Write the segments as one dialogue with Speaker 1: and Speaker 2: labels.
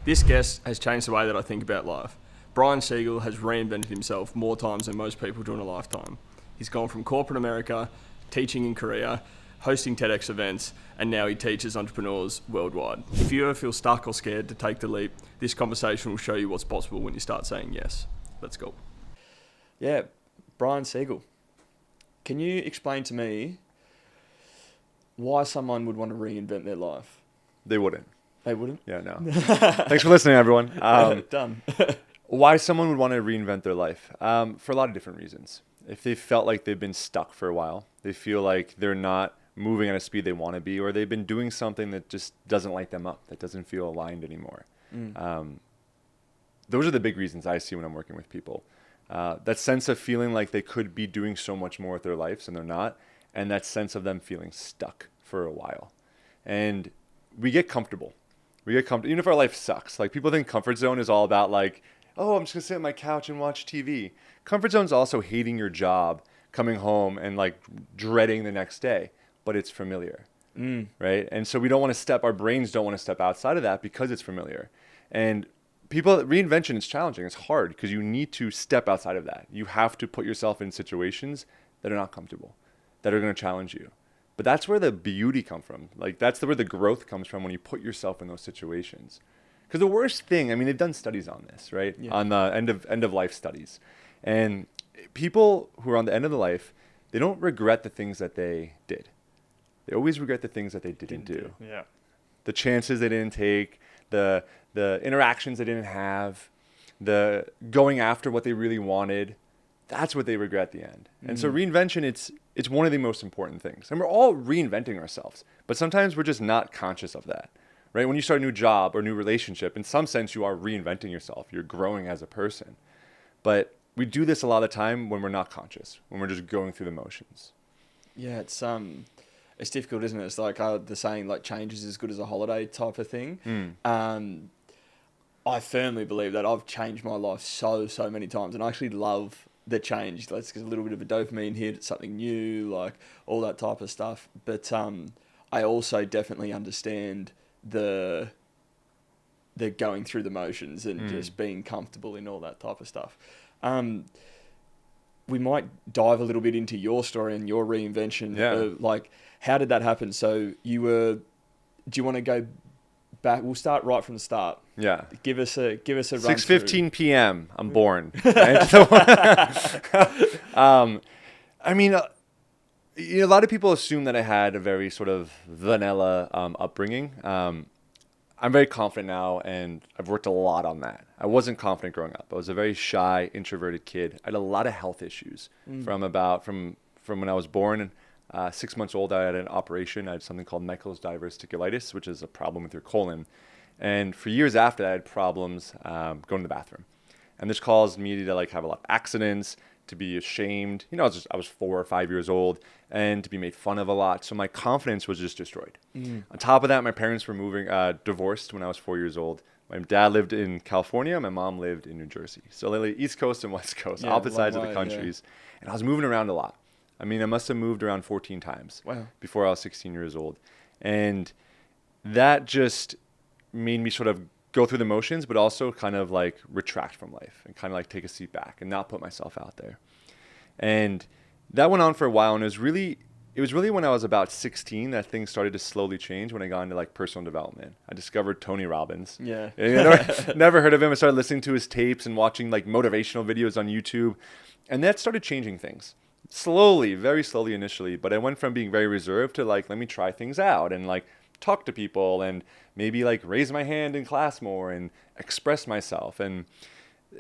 Speaker 1: This guest has changed the way that I think about life. Brian Siegal has reinvented himself more times than most people do in a lifetime. He's gone from corporate America, teaching in Korea, hosting TEDx events, and now he teaches entrepreneurs worldwide. If you ever feel stuck or scared to take the leap, this conversation will show you what's possible when you start saying yes. Let's go. Yeah, Brian Siegal. Can you explain to me why someone would want to reinvent their life?
Speaker 2: They wouldn't.
Speaker 1: They wouldn't?
Speaker 2: Yeah, no. Thanks for listening, everyone.
Speaker 1: Done.
Speaker 2: Why someone would want to reinvent their life? For a lot of different reasons. If they felt like they've been stuck for a while, they feel like they're not moving at a speed they want to be, or they've been doing something that just doesn't light them up, that doesn't feel aligned anymore. Those are the big reasons I see when I'm working with people. That sense of feeling like they could be doing so much more with their lives and they're not, and that sense of them feeling stuck for a while. And we get comfortable. Even if our life sucks. Like, people think comfort zone is all about like, oh, I'm just gonna sit on my couch and watch TV. Comfort zone is also hating your job, coming home and like dreading the next day, but it's familiar, right? And so our brains don't want to step outside of that because it's familiar. And reinvention is challenging. It's hard because you need to step outside of that. You have to put yourself in situations that are not comfortable, that are going to challenge you. But that's where the beauty comes from. Like, that's where the growth comes from, when you put yourself in those situations. Because the worst thing, I mean, they've done studies on this, right? Yeah. On the end of life studies. And people who are on the end of the life, they don't regret the things that they did. They always regret the things that they didn't do.
Speaker 1: Yeah. The
Speaker 2: chances they didn't take, the interactions they didn't have, the going after what they really wanted. That's what they regret at the end. And so reinvention, it's one of the most important things. And we're all reinventing ourselves, but sometimes we're just not conscious of that, right? When you start a new job or a new relationship, in some sense, you are reinventing yourself. You're growing as a person. But we do this a lot of the time when we're not conscious, when we're just going through the motions.
Speaker 1: Yeah, it's difficult, isn't it? It's like the saying, like, change is as good as a holiday type of thing. I firmly believe that. I've changed my life so many times, and I actually love the change. Let's get a little bit of a dopamine hit. It's something new, like all that type of stuff. But I also definitely understand the going through the motions and just being comfortable in all that type of stuff. We might dive a little bit into your story and your reinvention.
Speaker 2: Yeah.
Speaker 1: Like, how did that happen? So do you want to go back? We'll start right from the start.
Speaker 2: Yeah.
Speaker 1: Give us a run
Speaker 2: 6:15 p.m. I'm born. I mean, a lot of people assume that I had a very sort of vanilla upbringing. I'm very confident now, and I've worked a lot on that. I wasn't confident growing up. I was a very shy, introverted kid. I had a lot of health issues from when I was born. 6 months old, I had an operation. I had something called Meckel's diverticulitis, which is a problem with your colon. And for years after that, I had problems going to the bathroom. And this caused me to like have a lot of accidents, to be ashamed. I was 4 or 5 years old, and to be made fun of a lot. So my confidence was just destroyed. On top of that, my parents were divorced when I was 4 years old. My dad lived in California. My mom lived in New Jersey. So literally East Coast and West Coast, opposite sides of the countries. Yeah. And I was moving around a lot. I mean, I must have moved around 14 times before I was 16 years old. And that just made me sort of go through the motions, but also kind of like retract from life and kind of like take a seat back and not put myself out there. And that went on for a while. And it was really when I was about 16 that things started to slowly change, when I got into like personal development. I discovered Tony Robbins.
Speaker 1: Yeah.
Speaker 2: Never heard of him. I started listening to his tapes and watching like motivational videos on YouTube. And that started changing things. Slowly, very slowly initially, but I went from being very reserved to like, let me try things out and like talk to people and maybe like raise my hand in class more and express myself. And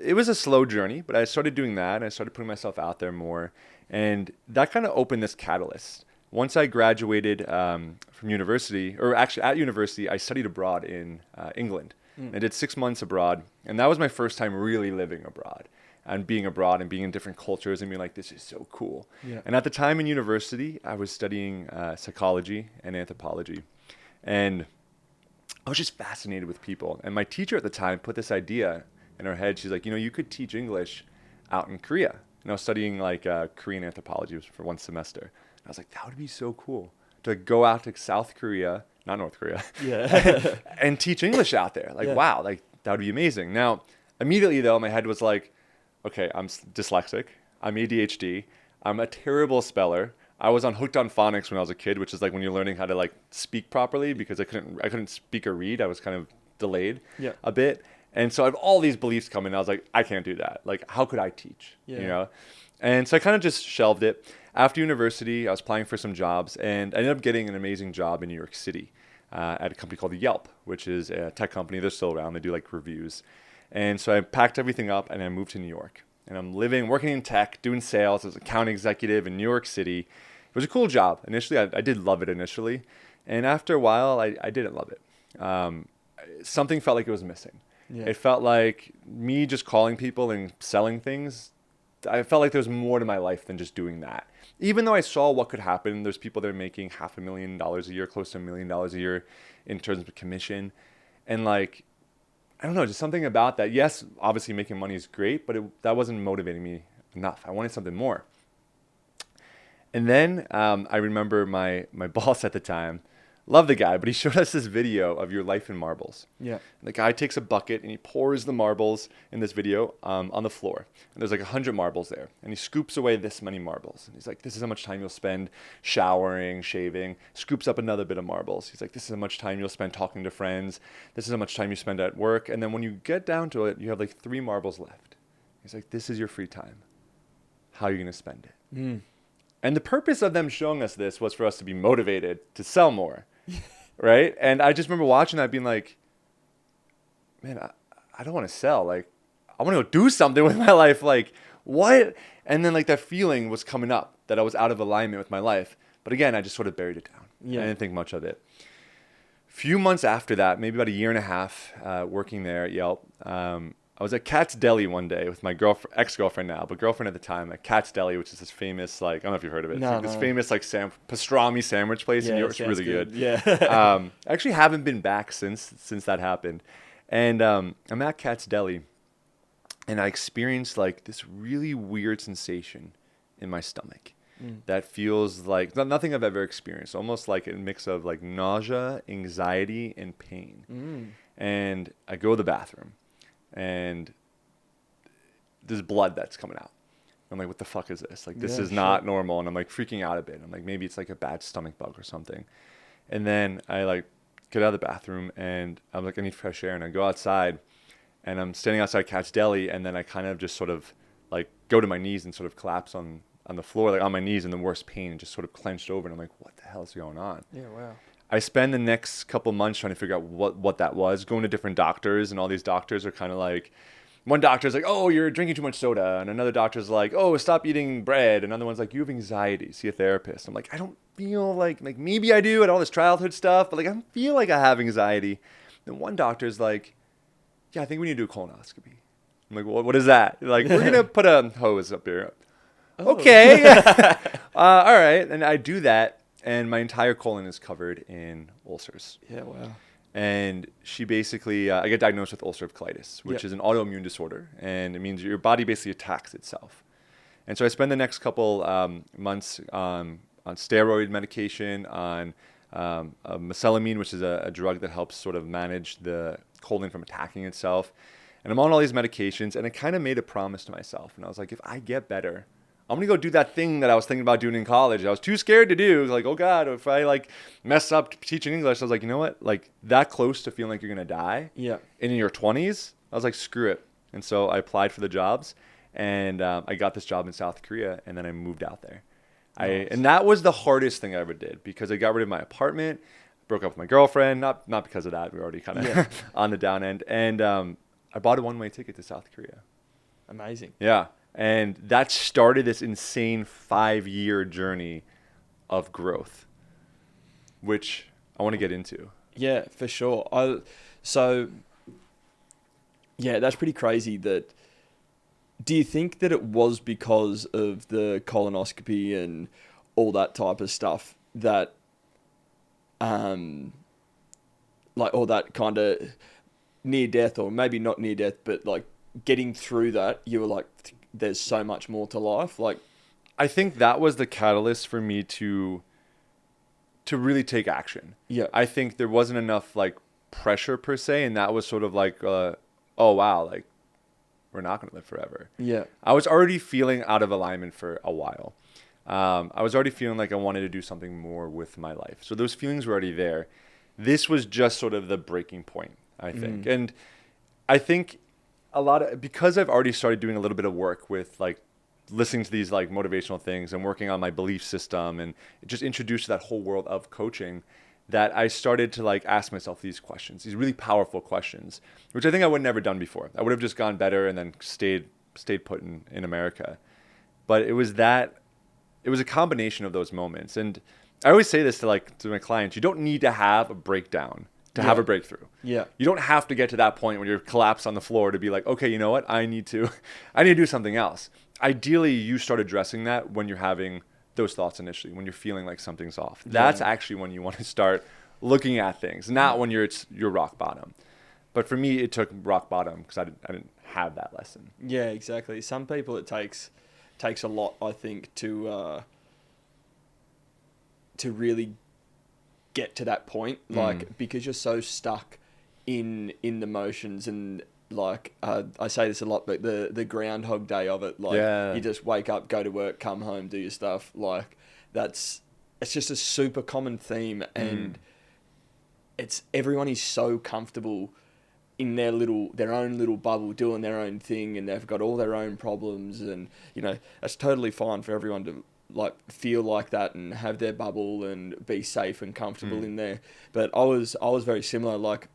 Speaker 2: it was a slow journey, but I started doing that and I started putting myself out there more. And that kind of opened this catalyst. Once I graduated from university, or actually at university, I studied abroad in England. I did 6 months abroad, and that was my first time really living abroad. And being abroad and being in different cultures and being like, this is so cool. Yeah. And at the time in university, I was studying psychology and anthropology. And I was just fascinated with people. And my teacher at the time put this idea in her head. She's like, you could teach English out in Korea. And I was studying like Korean anthropology for 1 semester. And I was like, that would be so cool to go out to South Korea, not North Korea, and teach English out there. Like, wow, like that would be amazing. Now, immediately though, my head was like, okay, I'm dyslexic, I'm ADHD, I'm a terrible speller. I was hooked on phonics when I was a kid, which is like when you're learning how to like speak properly, because I couldn't speak or read. I was kind of delayed a bit. And so I have all these beliefs coming. I was like, I can't do that. Like, how could I teach? You know? And so I kind of just shelved it. After university, I was applying for some jobs, and I ended up getting an amazing job in New York City at a company called Yelp, which is a tech company. They're still around. They do like reviews. And so I packed everything up and I moved to New York. And I'm working in tech, doing sales as an account executive in New York City. It was a cool job. Initially, I did love it initially. And after a while, I didn't love it. Something felt like it was missing. Yeah. It felt like me just calling people and selling things. I felt like there was more to my life than just doing that. Even though I saw what could happen, there's people that are making $500,000 a year, close to $1 million a year in terms of commission. And like, I don't know, just something about that. Yes, obviously making money is great, but that wasn't motivating me enough. I wanted something more. And then I remember my boss at the time, love the guy, but he showed us this video of your life in marbles. Yeah. And the guy takes a bucket and he pours the marbles in this video on the floor. And there's like 100 marbles there. And he scoops away this many marbles. And he's like, this is how much time you'll spend showering, shaving. Scoops up another bit of marbles. He's like, this is how much time you'll spend talking to friends. This is how much time you spend at work. And then when you get down to it, you have like 3 marbles left. He's like, this is your free time. How are you going to spend it? Mm. And the purpose of them showing us this was for us to be motivated to sell more. Right? And I just remember watching that being like, man, I don't want to sell. Like, I want to go do something with my life. Like, what? And then like that feeling was coming up that I was out of alignment with my life. But again, I just sort of buried it down. Yeah. I didn't think much of it. Few months after that, maybe about a year and a half, working there at Yelp, I was at Cat's Deli one day with my ex-girlfriend now, but girlfriend at the time, at Cat's Deli, which is this famous, like, I don't know if you've heard of it. It's like this famous, like, pastrami sandwich place in New York. It's really good. Yeah. I actually haven't been back since that happened. And I'm at Cat's Deli, and I experienced, like, this really weird sensation in my stomach that feels like nothing I've ever experienced, almost like a mix of, like, nausea, anxiety, and pain. And I go to the bathroom. And there's blood that's coming out. I'm like, what the fuck is this? Like, this is not normal. And I'm like freaking out a bit. I'm like, maybe it's like a bad stomach bug or something. And then I like get out of the bathroom and I'm like, I need fresh air. And I go outside and I'm standing outside Cat's Deli. And then I kind of just sort of like go to my knees and sort of collapse on the floor, like on my knees in the worst pain, and just sort of clenched over. And I'm like, what the hell is going on? Yeah, wow. I spend the next couple months trying to figure out what that was, going to different doctors, and all these doctors are kind of like, one doctor's like, oh, you're drinking too much soda. And another doctor's like, oh, stop eating bread. Another one's like, you have anxiety, see a therapist. I'm like, I don't feel like maybe I do and all this childhood stuff, but like, I don't feel like I have anxiety. And one doctor's like, yeah, I think we need to do a colonoscopy. I'm like, well, what is that? They're like, we're going to put a hose up here. Oh. Okay. All right. And I do that. And my entire colon is covered in ulcers. Yeah, wow. And she basically, I get diagnosed with ulcerative colitis, which is an autoimmune disorder. And it means your body basically attacks itself. And so I spend the next couple months on steroid medication, on mesalamine, which is a drug that helps sort of manage the colon from attacking itself. And I'm on all these medications. And I kind of made a promise to myself. And I was like, if I get better, I'm going to go do that thing that I was thinking about doing in college. I was too scared to do. Like, oh God, if I like mess up teaching English, I was like, you know what? Like that close to feeling like you're going to die in your 20s, I was like, screw it. And so I applied for the jobs and I got this job in South Korea and then I moved out there. Nice. And that was the hardest thing I ever did because I got rid of my apartment, broke up with my girlfriend, not because of that. We were already kind of on the down end. And I bought a one-way ticket to South Korea.
Speaker 1: Amazing.
Speaker 2: Yeah. And that started this insane 5-year journey of growth, which I want to get into.
Speaker 1: Yeah, for sure. That's pretty crazy. Do you think that it was because of the colonoscopy and all that type of stuff that, like all that kind of near death, or maybe not near death, but like getting through that, you were like, there's so much more to life. Like,
Speaker 2: I think that was the catalyst for me to really take action. Yeah. I think there wasn't enough like pressure per se. And that was sort of like oh wow, like we're not going to live forever.
Speaker 1: Yeah.
Speaker 2: I was already feeling out of alignment for a while. I was already feeling like I wanted to do something more with my life. So those feelings were already there. This was just sort of the breaking point, I think. And I think because I've already started doing a little bit of work with like listening to these like motivational things and working on my belief system and just introduced to that whole world of coaching, that I started to like ask myself these questions, these really powerful questions, which I think I would have never done before. I would have just gone better and then stayed put in America. But it was a combination of those moments. And I always say this to my clients, you don't need to have a breakdown to have a breakthrough.
Speaker 1: Yeah.
Speaker 2: You don't have to get to that point when you're collapsed on the floor to be like, okay, you know what? I need to do something else. Ideally, you start addressing that when you're having those thoughts initially, when you're feeling like something's off. That's actually when you want to start looking at things, not when you're rock bottom. But for me, it took rock bottom because I didn't have that lesson.
Speaker 1: Yeah, exactly. Some people it takes a lot, I think, to really get to that point, like because you're so stuck in the motions and like I say this a lot, but the Groundhog Day of it, like you just wake up, go to work, come home, do your stuff, like it's just a super common theme, and it's everyone is so comfortable in their own little bubble doing their own thing, and they've got all their own problems, and you know that's totally fine for everyone to like feel like that and have their bubble and be safe and comfortable in there. But I was very similar. Like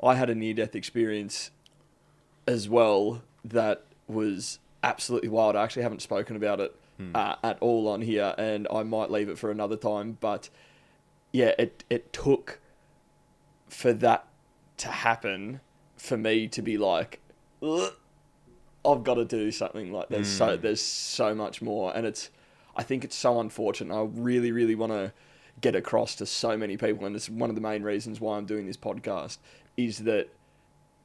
Speaker 1: I had a near-death experience as well that was absolutely wild. I actually haven't spoken about it at all on here, and I might leave it for another time. But yeah, it took for that to happen for me to be like, ugh, I've got to do something. Like there's so much more, and I think it's so unfortunate. I really, really want to get across to so many people, and it's one of the main reasons why I'm doing this podcast, is that,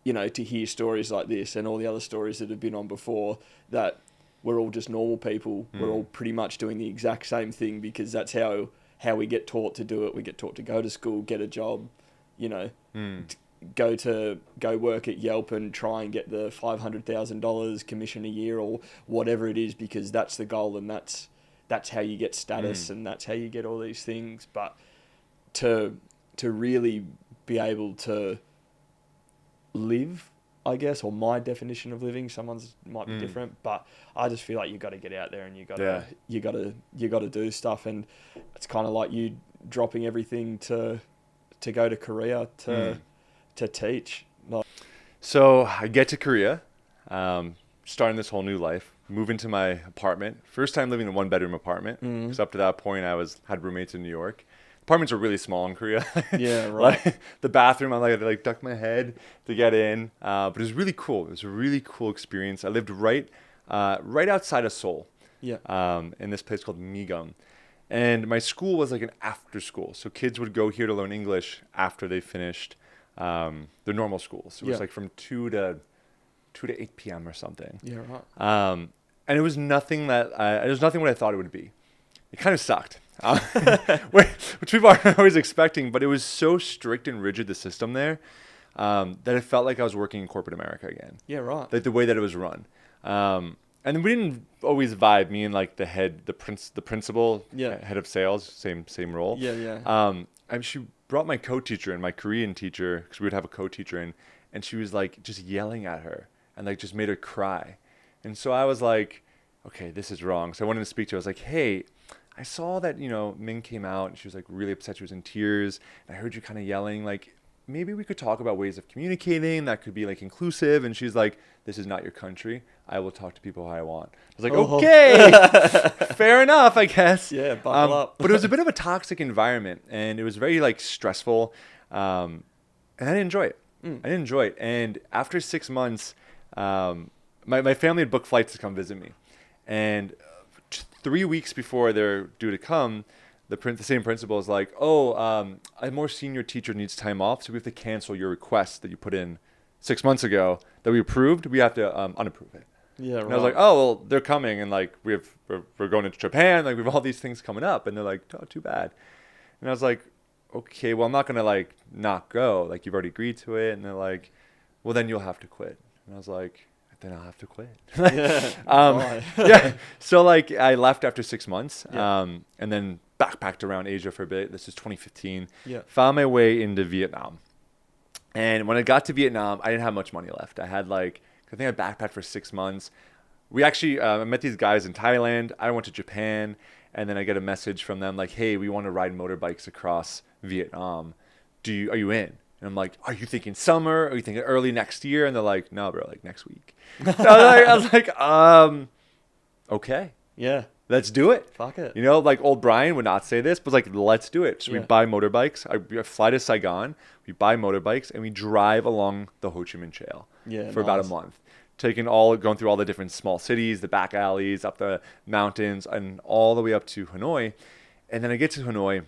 Speaker 1: you know, to hear stories like this and all the other stories that have been on before, that we're all just normal people. We're all pretty much doing the exact same thing because that's how we get taught to do it. We get taught to go to school, get a job, you know, go work at Yelp and try and get the $500,000 commission a year or whatever it is, because that's the goal, and that's how you get status and that's how you get all these things. But to really be able to live, I guess, or my definition of living, someone's might be different, but I just feel like you got to get out there and you got to do stuff. And it's kind of like you dropping everything to go to Korea to teach.
Speaker 2: So I get to Korea, starting this whole new life, move into my apartment. First time living in a 1-bedroom apartment, because up to that point I had roommates in New York. Apartments are really small in Korea.
Speaker 1: Yeah, right.
Speaker 2: Like, the bathroom, I had to like duck my head to get in. But it was really cool. It was a really cool experience. I lived right outside of Seoul.
Speaker 1: Yeah.
Speaker 2: In this place called Migang. And my school was like an after school. So kids would go here to learn English after they finished their normal schools. So it was like from 2 to 8 p.m. or something.
Speaker 1: Yeah, right.
Speaker 2: And it was nothing what I thought it would be. It kind of sucked. Which people aren't always expecting, but it was so strict and rigid, the system there, that it felt like I was working in corporate America again.
Speaker 1: Yeah, right.
Speaker 2: Like the way that it was run. And we didn't always vibe, me and like the principal, head of sales, same role.
Speaker 1: Yeah.
Speaker 2: And she brought my co-teacher in, my Korean teacher, because we would have a co-teacher in, and she was like just yelling at her and like just made her cry. And so I was like, okay, this is wrong. So I wanted to speak to her. I was like, hey, I saw that, Ming came out and she was like really upset. She was in tears. And I heard you kind of yelling, like, maybe we could talk about ways of communicating that could be like inclusive. And she's like, this is not your country. I will talk to people how I want. I was like, okay, fair enough, I guess.
Speaker 1: Yeah, buckle up.
Speaker 2: But it was a bit of a toxic environment, and it was very like stressful. And I didn't enjoy it. And after 6 months, my family had booked flights to come visit me. And 3 weeks before they're due to come, the same principal is like, a more senior teacher needs time off, so we have to cancel your request that you put in 6 months ago that we approved. We have to unapprove it.
Speaker 1: Yeah, right.
Speaker 2: And I was like, oh, well, they're coming, and like we're going to Japan, like we have all these things coming up, and they're like, oh, too bad. And I was like, okay, well, I'm not going to like not go. Like, you've already agreed to it. And they're like, well, then you'll have to quit. And I was like, then I'll have to quit. Yeah. So like I left after 6 months, and then backpacked around Asia for a bit. This is 2015.
Speaker 1: Yeah.
Speaker 2: Found my way into Vietnam. And when I got to Vietnam, I didn't have much money left. I had like, I think I backpacked for 6 months. We actually, I met these guys in Thailand. I went to Japan, and then I get a message from them like, hey, we want to ride motorbikes across Vietnam. Are you in? And I'm like, are you thinking summer? Are you thinking early next year? And they're like, no, bro, like next week. So I was like, okay.
Speaker 1: Yeah.
Speaker 2: Let's do it.
Speaker 1: Fuck it.
Speaker 2: You know, like old Brian would not say this, but like, let's do it. So we
Speaker 1: Yeah.
Speaker 2: buy motorbikes. I fly to Saigon. We buy motorbikes and we drive along the Ho Chi Minh Trail for about a month. Going through all the different small cities, the back alleys, up the mountains, and all the way up to Hanoi. And then I get to Hanoi,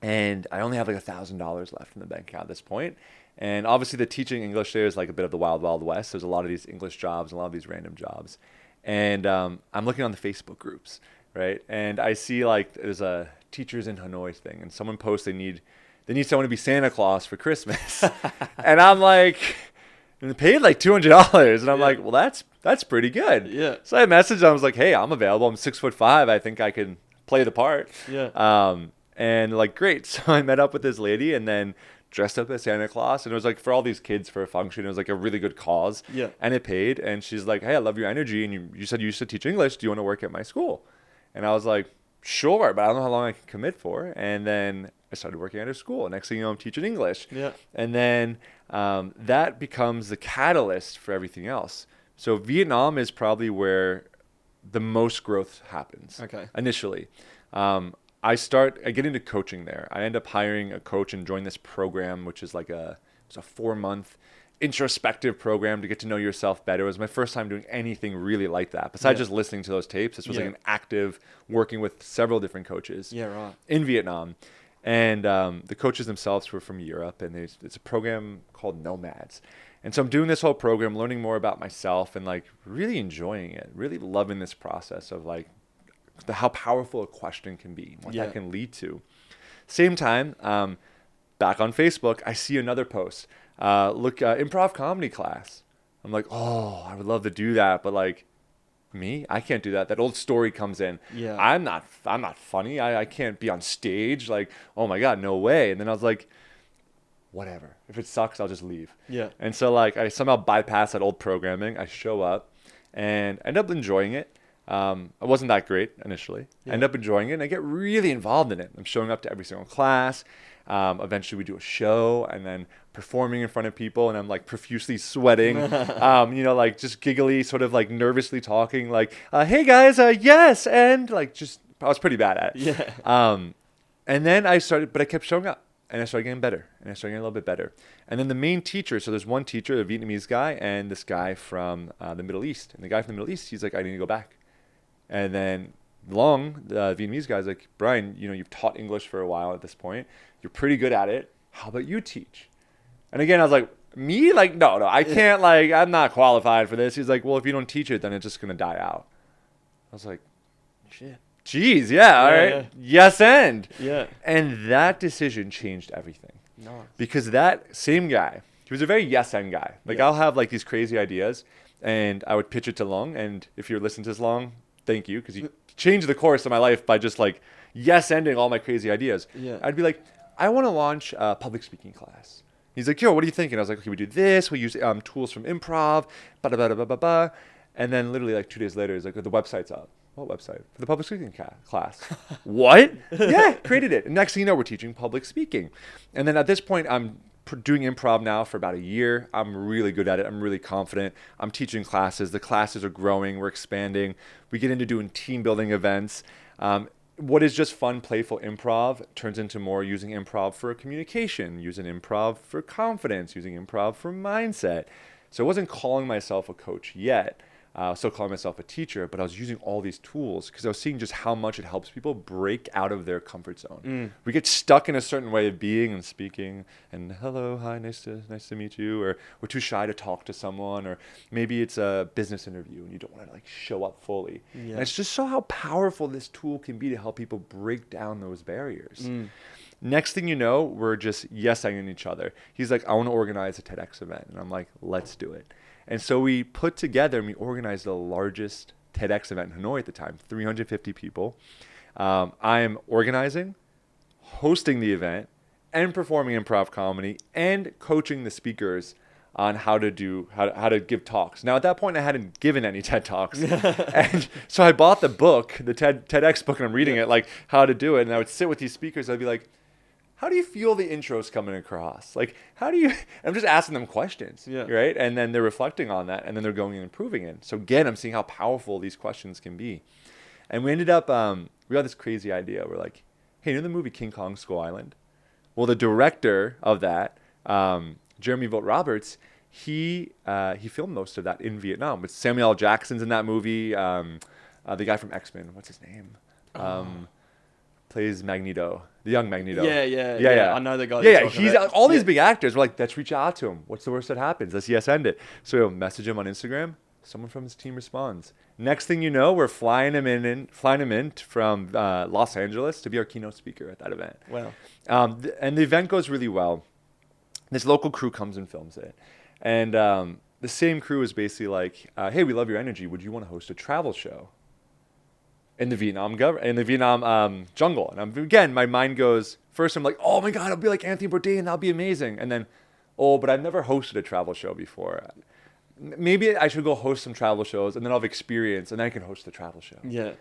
Speaker 2: and I only have like $1,000 left in the bank account at this point. And obviously the teaching English there is like a bit of the wild, wild west. There's a lot of these English jobs, and a lot of these random jobs. And I'm looking on the Facebook groups, right? And I see like there's a teachers in Hanoi thing, and someone posts they need someone to be Santa Claus for Christmas. And I'm like, and they paid like $200. And I'm like, well, that's pretty good.
Speaker 1: Yeah.
Speaker 2: So I messaged them. I was like, hey, I'm available. I'm 6'5". I think I can play the part.
Speaker 1: Yeah.
Speaker 2: And like, great. So I met up with this lady and then dressed up as Santa Claus. And it was like for all these kids for a function. It was like a really good cause.
Speaker 1: Yeah.
Speaker 2: And it paid. And she's like, hey, I love your energy. And you said you used to teach English. Do you want to work at my school? And I was like, sure, but I don't know how long I can commit for. And then I started working at her school. Next thing you know, I'm teaching English.
Speaker 1: Yeah.
Speaker 2: And then that becomes the catalyst for everything else. So Vietnam is probably where the most growth happens.
Speaker 1: Okay.
Speaker 2: Initially. I get into coaching there. I end up hiring a coach and join this program, which is like it's a 4-month introspective program to get to know yourself better. It was my first time doing anything really like that. Besides just listening to those tapes, this was like an active working with several different coaches in Vietnam. And the coaches themselves were from Europe, and it's a program called Nomads. And so I'm doing this whole program, learning more about myself and like really enjoying it, really loving this process of like how powerful a question can be, what that can lead to. Same time, back on Facebook, I see another post. Improv comedy class. I'm like, oh, I would love to do that, but like me, I can't do that. That old story comes in.
Speaker 1: Yeah.
Speaker 2: I'm not funny. I can't be on stage. Like, oh my God, no way. And then I was like, whatever. If it sucks, I'll just leave.
Speaker 1: Yeah.
Speaker 2: And so like I somehow bypass that old programming. I show up and end up enjoying it. I wasn't that great initially. I end up enjoying it and I get really involved in it. I'm showing up to every single class. Eventually we do a show and then performing in front of people and I'm like profusely sweating, like just giggly, sort of like nervously talking like, hey guys, yes. And like, I was pretty bad at it.
Speaker 1: Yeah.
Speaker 2: And then I kept showing up and I started getting better and I started getting a little bit better. And then the main teacher, so there's one teacher, a Vietnamese guy and this guy from the Middle East. And the guy from the Middle East, he's like, I need to go back. And then the Vietnamese guy's like, Brian, you've taught English for a while at this point. You're pretty good at it. How about you teach? And again, I was like, me? Like, no, I can't, like, I'm not qualified for this. He's like, well, if you don't teach it, then it's just going to die out. I was like,
Speaker 1: Shit.
Speaker 2: Geez, yeah, all right.
Speaker 1: Yeah.
Speaker 2: Yes, and.
Speaker 1: Yeah.
Speaker 2: And that decision changed everything.
Speaker 1: Nice.
Speaker 2: Because that same guy, he was a very yes and guy. Like, I'll have, like, these crazy ideas, and I would pitch it to Long, and if you're listening to this, Long, thank you, because you changed the course of my life by just, like, yes-ending all my crazy ideas.
Speaker 1: Yeah.
Speaker 2: I'd be like, I want to launch a public speaking class. He's like, yo, what are you thinking? I was like, okay, we do this. We use tools from Improv, ba-da-ba-da-ba-ba-ba. And then literally like 2 days later, he's like, the website's up. What website? For the public speaking class. What? Yeah, created it. And next thing you know, we're teaching public speaking. And then at this point, I'm doing improv now for about a year. I'm really good at it. I'm really confident. I'm teaching classes. The classes are growing. We're expanding. We get into doing team building events. What is just fun, playful improv turns into more using improv for communication, using improv for confidence, using improv for mindset. So I wasn't calling myself a coach yet. I was still calling myself a teacher, but I was using all these tools because I was seeing just how much it helps people break out of their comfort zone. We get stuck in a certain way of being and speaking, and hello, hi, nice to meet you, or we're too shy to talk to someone, or maybe it's a business interview and you don't want to like show up fully. And it's just so how powerful this tool can be to help people break down those barriers. Next thing you know, we're just yes-ing each other. He's like, I want to organize a TEDx event. And I'm like, let's do it. And so we put together and we organized the largest TEDx event in Hanoi at the time, 350 people. I am organizing, hosting the event, and performing improv comedy and coaching the speakers on how to give talks. Now, at that point, I hadn't given any TED Talks. And so I bought the book, the TEDx book, and I'm reading it, like how to do it. And I would sit with these speakers. I'd be like, how do you feel the intro's coming across? Like, how do you, I'm just asking them questions, right? And then they're reflecting on that, and then they're going and improving it. So again, I'm seeing how powerful these questions can be. And we ended up, we got this crazy idea. We're like, hey, you know the movie King Kong Skull Island? Well, the director of that, Jeremy Vogt Roberts, he filmed most of that in Vietnam. But Samuel L. Jackson's in that movie. The guy from X-Men, what's his name? Plays Magneto, the young Magneto.
Speaker 1: Yeah. I know the guy.
Speaker 2: Yeah, he's all these big actors. We're like, let's reach out to him. What's the worst that happens? Let's yes end it. So we'll message him on Instagram. Someone from his team responds. Next thing you know, we're flying him in from Los Angeles to be our keynote speaker at that event.
Speaker 1: Wow.
Speaker 2: And the event goes really well. This local crew comes and films it. And the same crew is basically like, hey, we love your energy. Would you want to host a travel show in the Vietnam jungle? And again, my mind goes, first I'm like, oh my God, I'll be like Anthony Bourdain. That'll be amazing. And then, but I've never hosted a travel show before. Maybe I should go host some travel shows and then I'll have experience and then I can host the travel show.
Speaker 1: Yeah.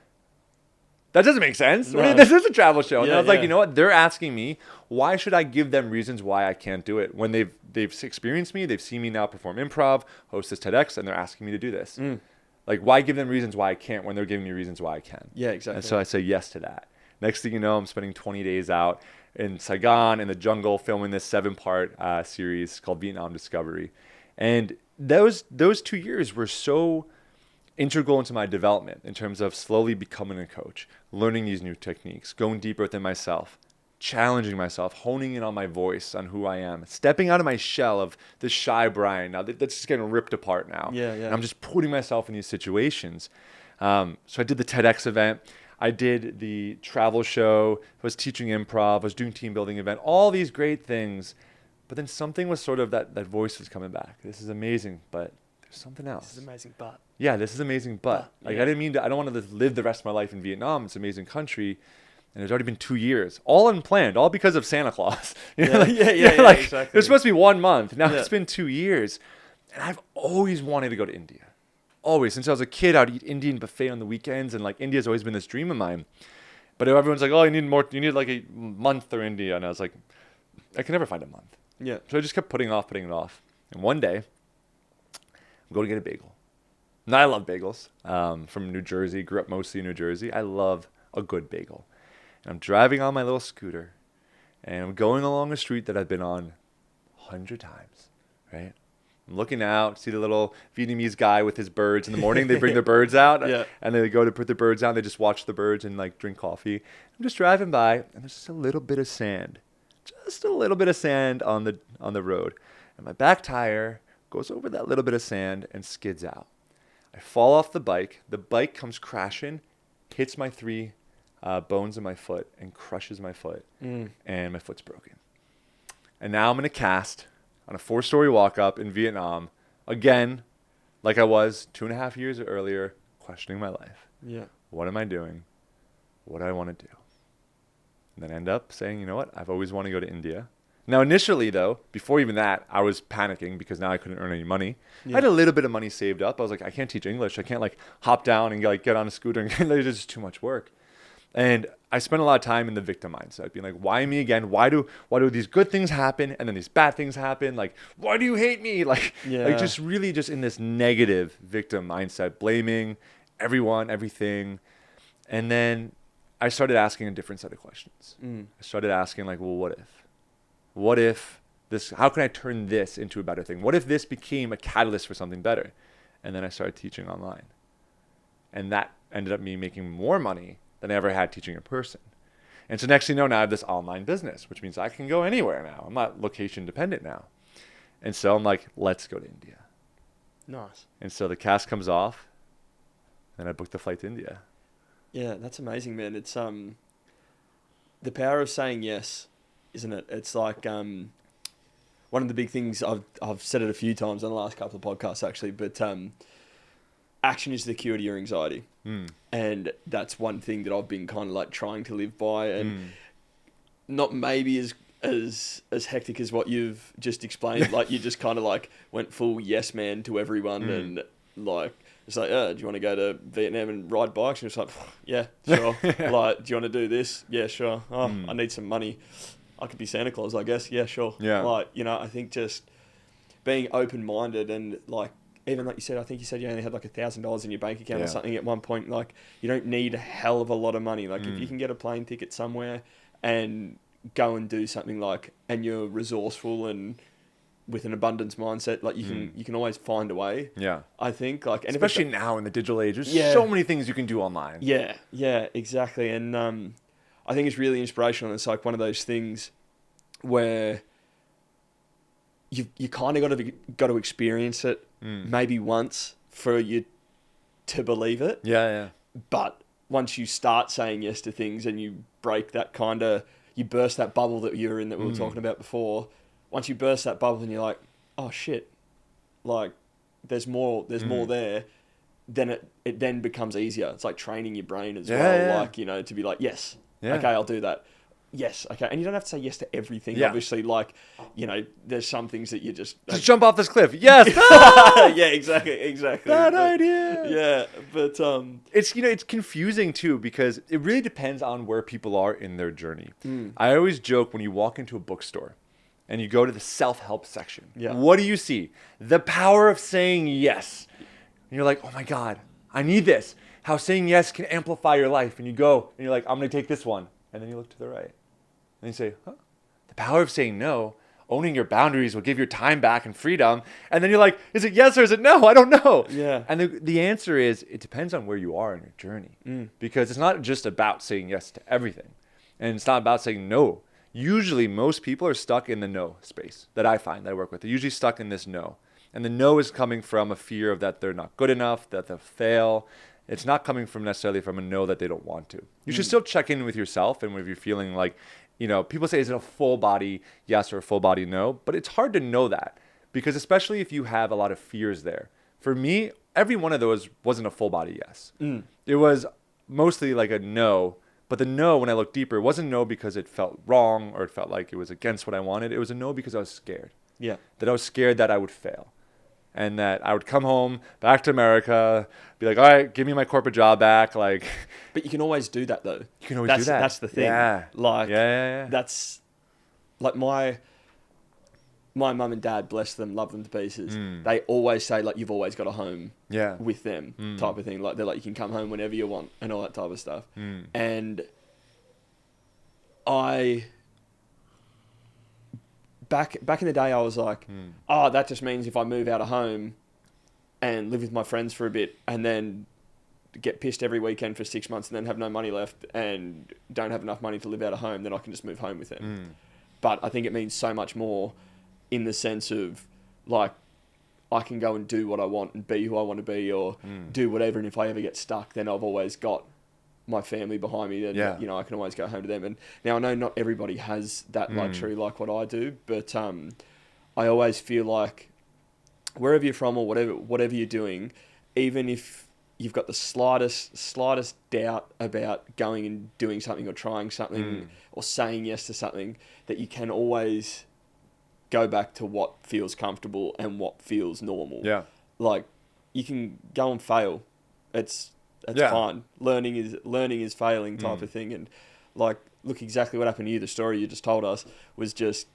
Speaker 2: That doesn't make sense.
Speaker 1: No.
Speaker 2: This is a travel show. And I was like, you know what? They're asking me, why should I give them reasons why I can't do it? When they've experienced me, they've seen me now perform improv, host this TEDx, and they're asking me to do this. Like, why give them reasons why I can't when they're giving me reasons why I can?
Speaker 1: Yeah, exactly.
Speaker 2: And so I say yes to that. Next thing you know, I'm spending 20 days out in Saigon, in the jungle, filming this 7-part series called Vietnam Discovery. And those 2 years were so integral into my development in terms of slowly becoming a coach, learning these new techniques, going deeper within myself, challenging myself, honing in on my voice, on who I am, stepping out of my shell of the shy Brian. Now that's just getting ripped apart now. And I'm just putting myself in these situations. So I did the TEDx event. I did the travel show. I was teaching improv. I was doing team building event. All these great things. But then something was sort of that voice was coming back. This is amazing, but there's something else.
Speaker 1: This is amazing, but.
Speaker 2: Yeah, this is amazing, but. Like, I don't want to live the rest of my life in Vietnam. It's an amazing country. And it's already been 2 years, all unplanned, all because of Santa Claus. Exactly. It was supposed to be 1 month. Now it's been 2 years. And I've always wanted to go to India. Always. Since I was a kid, I'd eat Indian buffet on the weekends. And like, India's always been this dream of mine. But everyone's like, oh, you need like a month for India. And I was like, I can never find a month.
Speaker 1: Yeah.
Speaker 2: So I just kept putting it off. And one day, I'm going to get a bagel. Now, I love bagels. From New Jersey, grew up mostly in New Jersey. I love a good bagel. And I'm driving on my little scooter, and I'm going along a street that I've been on 100 times, right? I'm looking out, see the little Vietnamese guy with his birds. In the morning, they bring their birds out, and they go to put the birds out, and they just watch the birds and like drink coffee. I'm just driving by, and there's just a little bit of sand. Just a little bit of sand on the road. And my back tire goes over that little bit of sand and skids out. I fall off the bike. The bike comes crashing, hits my 3 bones in my foot and crushes my foot. And my foot's broken. And now I'm in a cast on a 4-story walk-up in Vietnam. Again, like I was 2.5 years earlier, questioning my life.
Speaker 1: Yeah.
Speaker 2: What am I doing? What do I want to do? And then I end up saying, you know what? I've always wanted to go to India. Now, initially, though, before even that, I was panicking because now I couldn't earn any money. I had a little bit of money saved up. I was like, I can't teach English. I can't like hop down and like get on a scooter. And it's just too much work. And I spent a lot of time in the victim mindset, being like, why me again? Why do these good things happen and then these bad things happen? Like, why do you hate me? Like just really just in this negative victim mindset, blaming everyone, everything. And then I started asking a different set of questions. I started asking like, well, what if? What if this, how can I turn this into a better thing? What if this became a catalyst for something better? And then I started teaching online. And that ended up me making more money than I ever had teaching in person. And so next thing you know, now I have this online business, which means I can go anywhere now. I'm not location dependent now. And so I'm like, let's go to India.
Speaker 1: Nice.
Speaker 2: And so the cast comes off, and I booked the flight to India.
Speaker 1: Yeah, that's amazing, man. It's the power of saying yes isn't it? It's like one of the big things, I've said it a few times on the last couple of podcasts actually, but action is the cure to your anxiety. And that's one thing that I've been kind of like trying to live by, and not maybe as hectic as what you've just explained. Like you just kind of like went full yes man to everyone, and like it's like, do you want to go to Vietnam and ride bikes? And it's like, yeah, sure. Like, do you want to do this? Yeah, sure. Oh, I need some money. I could be Santa Claus, I guess. Yeah, sure.
Speaker 2: Yeah.
Speaker 1: Like, you know, I think just being open-minded, and like, even like you said, I think you said you only had like $1,000 in your bank account or something at one point. Like, you don't need a hell of a lot of money. Like, if you can get a plane ticket somewhere and go and do something, like, and you're resourceful and with an abundance mindset, like you can always find a way. Yeah, I think, like, and
Speaker 2: especially now in the digital age, there's so many things you can do online.
Speaker 1: Yeah, exactly. And I think it's really inspirational. It's like one of those things where you kind of got to experience it maybe once for you to believe it.
Speaker 2: Yeah.
Speaker 1: But once you start saying yes to things and you break that you burst that bubble that you're in that we were talking about before. Once you burst that bubble and you're like, oh shit, like there's more there, then it then becomes easier. It's like training your brain as well. Like, you know, to be like, yes, okay, I'll do that. Yes, okay. And you don't have to say yes to everything, obviously. Like, you know, there's some things that you just
Speaker 2: jump off this cliff. Yes.
Speaker 1: Yeah, exactly.
Speaker 2: Bad idea.
Speaker 1: Yeah, but
Speaker 2: it's, you know, it's confusing too, because it really depends on where people are in their journey. I always joke, when you walk into a bookstore and you go to the self-help section, what do you see? The power of saying yes. And you're like, oh my God, I need this. How saying yes can amplify your life. And you go and you're like, I'm going to take this one. And then you look to the right and you say, huh? The power of saying no, owning your boundaries will give your time back and freedom. And then you're like, is it yes or is it no? I don't know.
Speaker 1: Yeah.
Speaker 2: And the answer is, it depends on where you are in your journey. Because it's not just about saying yes to everything. And it's not about saying no. Usually most people are stuck in the no space that I find that I work with. They're usually stuck in this no. And the no is coming from a fear of that they're not good enough, that they'll fail. It's not coming from necessarily from a no that they don't want to. You should still check in with yourself, and if you're feeling like, you know, people say, is it a full body yes or a full body no? But it's hard to know that, because especially if you have a lot of fears there. For me, every one of those wasn't a full body yes. It was mostly like a no. But the no, when I looked deeper, wasn't no because it felt wrong or it felt like it was against what I wanted. It was a no because I was scared.
Speaker 1: Yeah.
Speaker 2: That I was scared that I would fail. And that I would come home, back to America, be like, all right, give me my corporate job back. Like,
Speaker 1: but you can always do that, though.
Speaker 2: You can always do that.
Speaker 1: That's the thing.
Speaker 2: Yeah.
Speaker 1: Like,
Speaker 2: yeah.
Speaker 1: That's like my mum and dad, bless them, love them to pieces. They always say, like, you've always got a home with them type of thing. Like, they're like, you can come home whenever you want and all that type of stuff. And back in the day, I was like, oh, that just means if I move out of home and live with my friends for a bit and then get pissed every weekend for 6 months and then have no money left and don't have enough money to live out of home, then I can just move home with them. But I think it means so much more in the sense of, like, I can go and do what I want and be who I want to be, or do whatever. And if I ever get stuck, then I've always got my family behind me. Then, you know, I can always go home to them. And now I know not everybody has that luxury like what I do, but I always feel like wherever you're from or whatever you're doing, even if you've got the slightest doubt about going and doing something or trying something or saying yes to something, that you can always go back to what feels comfortable and what feels normal. Yeah. Like, you can go and fail. It's fine. Learning is failing type of thing. And like, look exactly what happened to you. The story you just told us was just,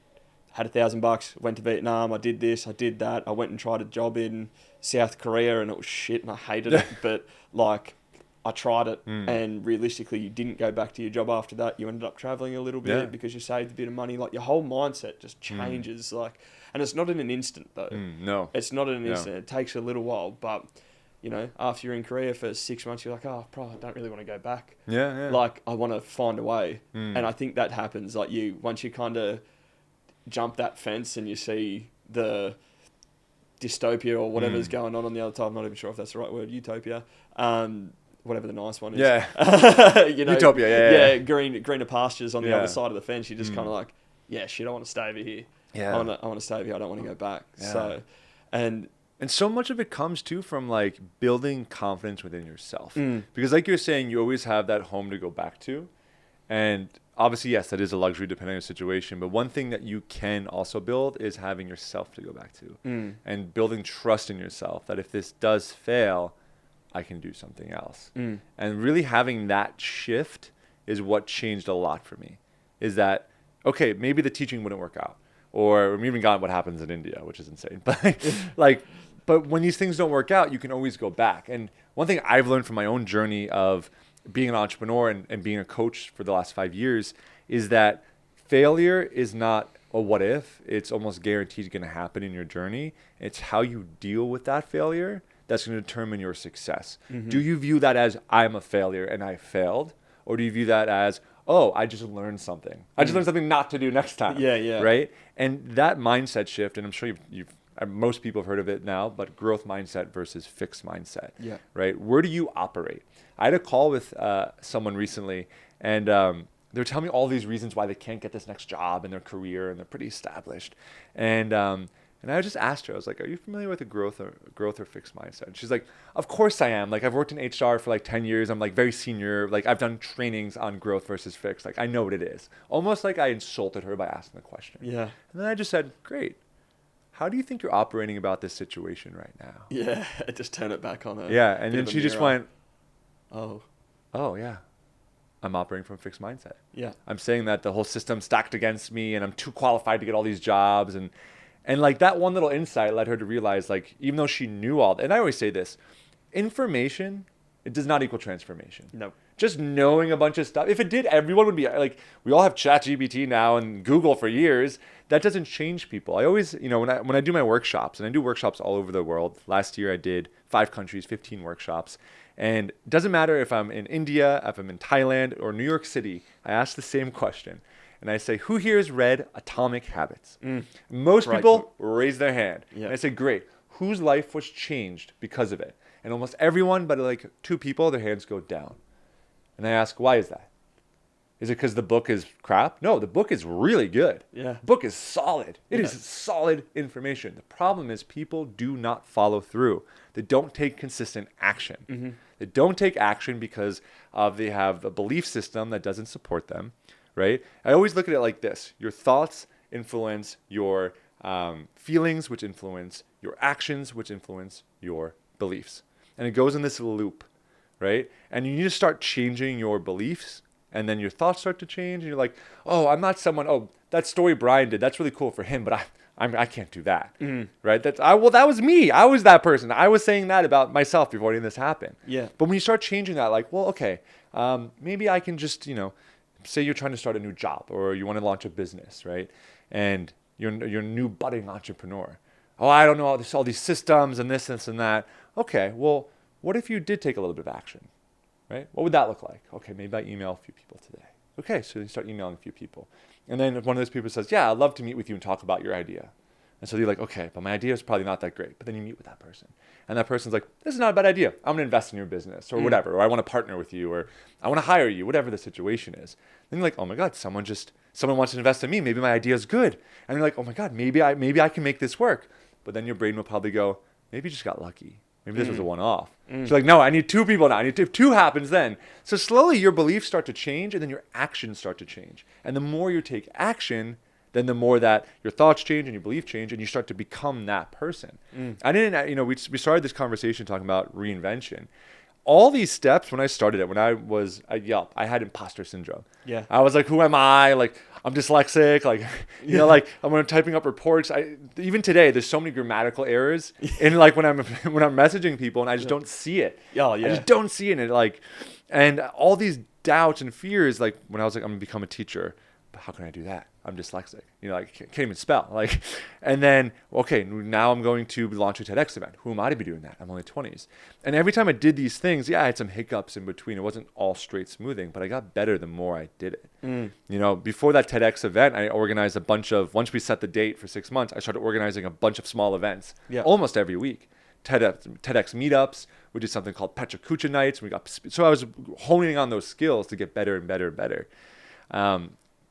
Speaker 1: had $1,000, went to Vietnam, I did this, I did that. I went and tried a job in South Korea and it was shit and I hated it. But like, I tried it, and realistically, you didn't go back to your job after that. You ended up traveling a little bit because you saved a bit of money. Like, your whole mindset just changes. Like, and it's not in an instant though.
Speaker 2: No,
Speaker 1: it's not in an instant. It takes a little while, but you know, after you're in Korea for 6 months, you're like, oh, probably I don't really want to go back.
Speaker 2: Yeah.
Speaker 1: Like, I want to find a way, and I think that happens. Like, once you kind of jump that fence and you see the dystopia or whatever's going on the other side. I'm not even sure if that's the right word. Utopia. Whatever the nice one is.
Speaker 2: Yeah.
Speaker 1: You know,
Speaker 2: Utopia, yeah.
Speaker 1: Greener pastures on the other side of the fence. You're just kind of like, yeah, shit, I want to stay over here.
Speaker 2: Yeah.
Speaker 1: I want to stay over here. I don't want to go back.
Speaker 2: Yeah.
Speaker 1: So, and
Speaker 2: so much of it comes too from like building confidence within yourself. Because like you're saying, you always have that home to go back to. And obviously, yes, that is a luxury depending on the situation. But one thing that you can also build is having yourself to go back to and building trust in yourself that if this does fail, I can do something else. And really having that shift is what changed a lot for me. Is that, okay, maybe the teaching wouldn't work out. Or we even got what happens in India, which is insane. But but when these things don't work out, you can always go back. And one thing I've learned from my own journey of being an entrepreneur and being a coach for the last 5 years is that failure is not a what if. It's almost guaranteed going to happen in your journey. It's how you deal with that failure that's going to determine your success. Do you view that as I'm a failure and I failed? Or do you view that as, oh, I just learned something. I just learned something not to do next time.
Speaker 1: Yeah.
Speaker 2: Right? And that mindset shift, and I'm sure most people have heard of it now, but growth mindset versus fixed mindset.
Speaker 1: Yeah.
Speaker 2: Right? Where do you operate? I had a call with someone recently, and they were telling me all these reasons why they can't get this next job in their career, and they're pretty established. And I just asked her, I was like, are you familiar with a growth or fixed mindset? And she's like, of course I am. Like, I've worked in HR for like 10 years. I'm like very senior. Like, I've done trainings on growth versus fixed. Like, I know what it is. Almost like I insulted her by asking the question.
Speaker 1: Yeah.
Speaker 2: And then I just said, great. How do you think you're operating about this situation right now?
Speaker 1: Yeah. Just turn it back on her.
Speaker 2: Yeah. And then she just went,
Speaker 1: oh,
Speaker 2: yeah. I'm operating from a fixed mindset.
Speaker 1: Yeah.
Speaker 2: I'm saying that the whole system's stacked against me and I'm too qualified to get all these jobs. And like that one little insight led her to realize, like, even though she knew all, and I always say this, information, it does not equal transformation.
Speaker 1: No.
Speaker 2: Just knowing a bunch of stuff. If it did, everyone would be like, we all have ChatGPT now and Google for years. That doesn't change people. I always, when I do my workshops, and I do workshops all over the world. Last year I did 5 countries, 15 workshops. And it doesn't matter if I'm in India, if I'm in Thailand or New York City, I ask the same question. And I say, who here has read Atomic Habits? Most people raise their hand.
Speaker 1: Yeah.
Speaker 2: And I say, great. Whose life was changed because of it? And almost everyone, but like 2 people, their hands go down. And I ask, why is that? Is it because the book is crap? No, the book is really good.
Speaker 1: Yeah.
Speaker 2: The book is solid. It is solid information. The problem is people do not follow through. They don't take consistent action. They don't take action because they have a belief system that doesn't support them. Right? I always look at it like this. Your thoughts influence your feelings, which influence your actions, which influence your beliefs. And it goes in this loop, right? And you need to start changing your beliefs, and then your thoughts start to change, and you're like, oh, I'm not someone, oh, that story Brian did, that's really cool for him, but I can't do that, right? That was me. I was that person. I was saying that about myself before any of this happened.
Speaker 1: Yeah.
Speaker 2: But when you start changing that, like, well, okay, maybe I can just, say you're trying to start a new job or you want to launch a business, right? And you're a new budding entrepreneur. Oh, I don't know all these systems and this and that. Okay, well, what if you did take a little bit of action, right? What would that look like? Okay, maybe I email a few people today. Okay, so you start emailing a few people. And then if one of those people says, yeah, I'd love to meet with you and talk about your idea. And so you're like, okay, but my idea is probably not that great. But then you meet with that person. And that person's like, this is not a bad idea. I'm going to invest in your business or whatever. Or I want to partner with you or I want to hire you, whatever the situation is. Then you're like, oh my God, someone wants to invest in me. Maybe my idea is good. And you're like, oh my God, maybe I can make this work. But then your brain will probably go, maybe you just got lucky. Maybe this was a one-off. So you're like, no, I need 2 people now. If 2 happens then. So slowly your beliefs start to change and then your actions start to change. And the more you take action, then the more that your thoughts change and your belief change and you start to become that person. I didn't, we started this conversation talking about reinvention. All these steps, when I started it, when I was at Yelp, I had imposter syndrome.
Speaker 1: Yeah.
Speaker 2: I was like, who am I? Like, I'm dyslexic. Like, like I'm typing up reports. Even today, there's so many grammatical errors. And like when I'm messaging people and I just don't see it.
Speaker 1: Oh, yeah.
Speaker 2: I just don't see it. And all these doubts and fears, like when I was like, I'm going to become a teacher. But how can I do that? I'm dyslexic. I can't even spell. And then, okay, now I'm going to launch a TEDx event. Who am I to be doing that? I'm only 20s. And every time I did these things, I had some hiccups in between. It wasn't all straight smoothing, but I got better the more I did it. Before that TEDx event, I organized a bunch of, once we set the date for 6 months, I started organizing a bunch of small events almost every week. TEDx meetups. We did something called Pecha Kucha nights. So I was honing on those skills to get better and better and better.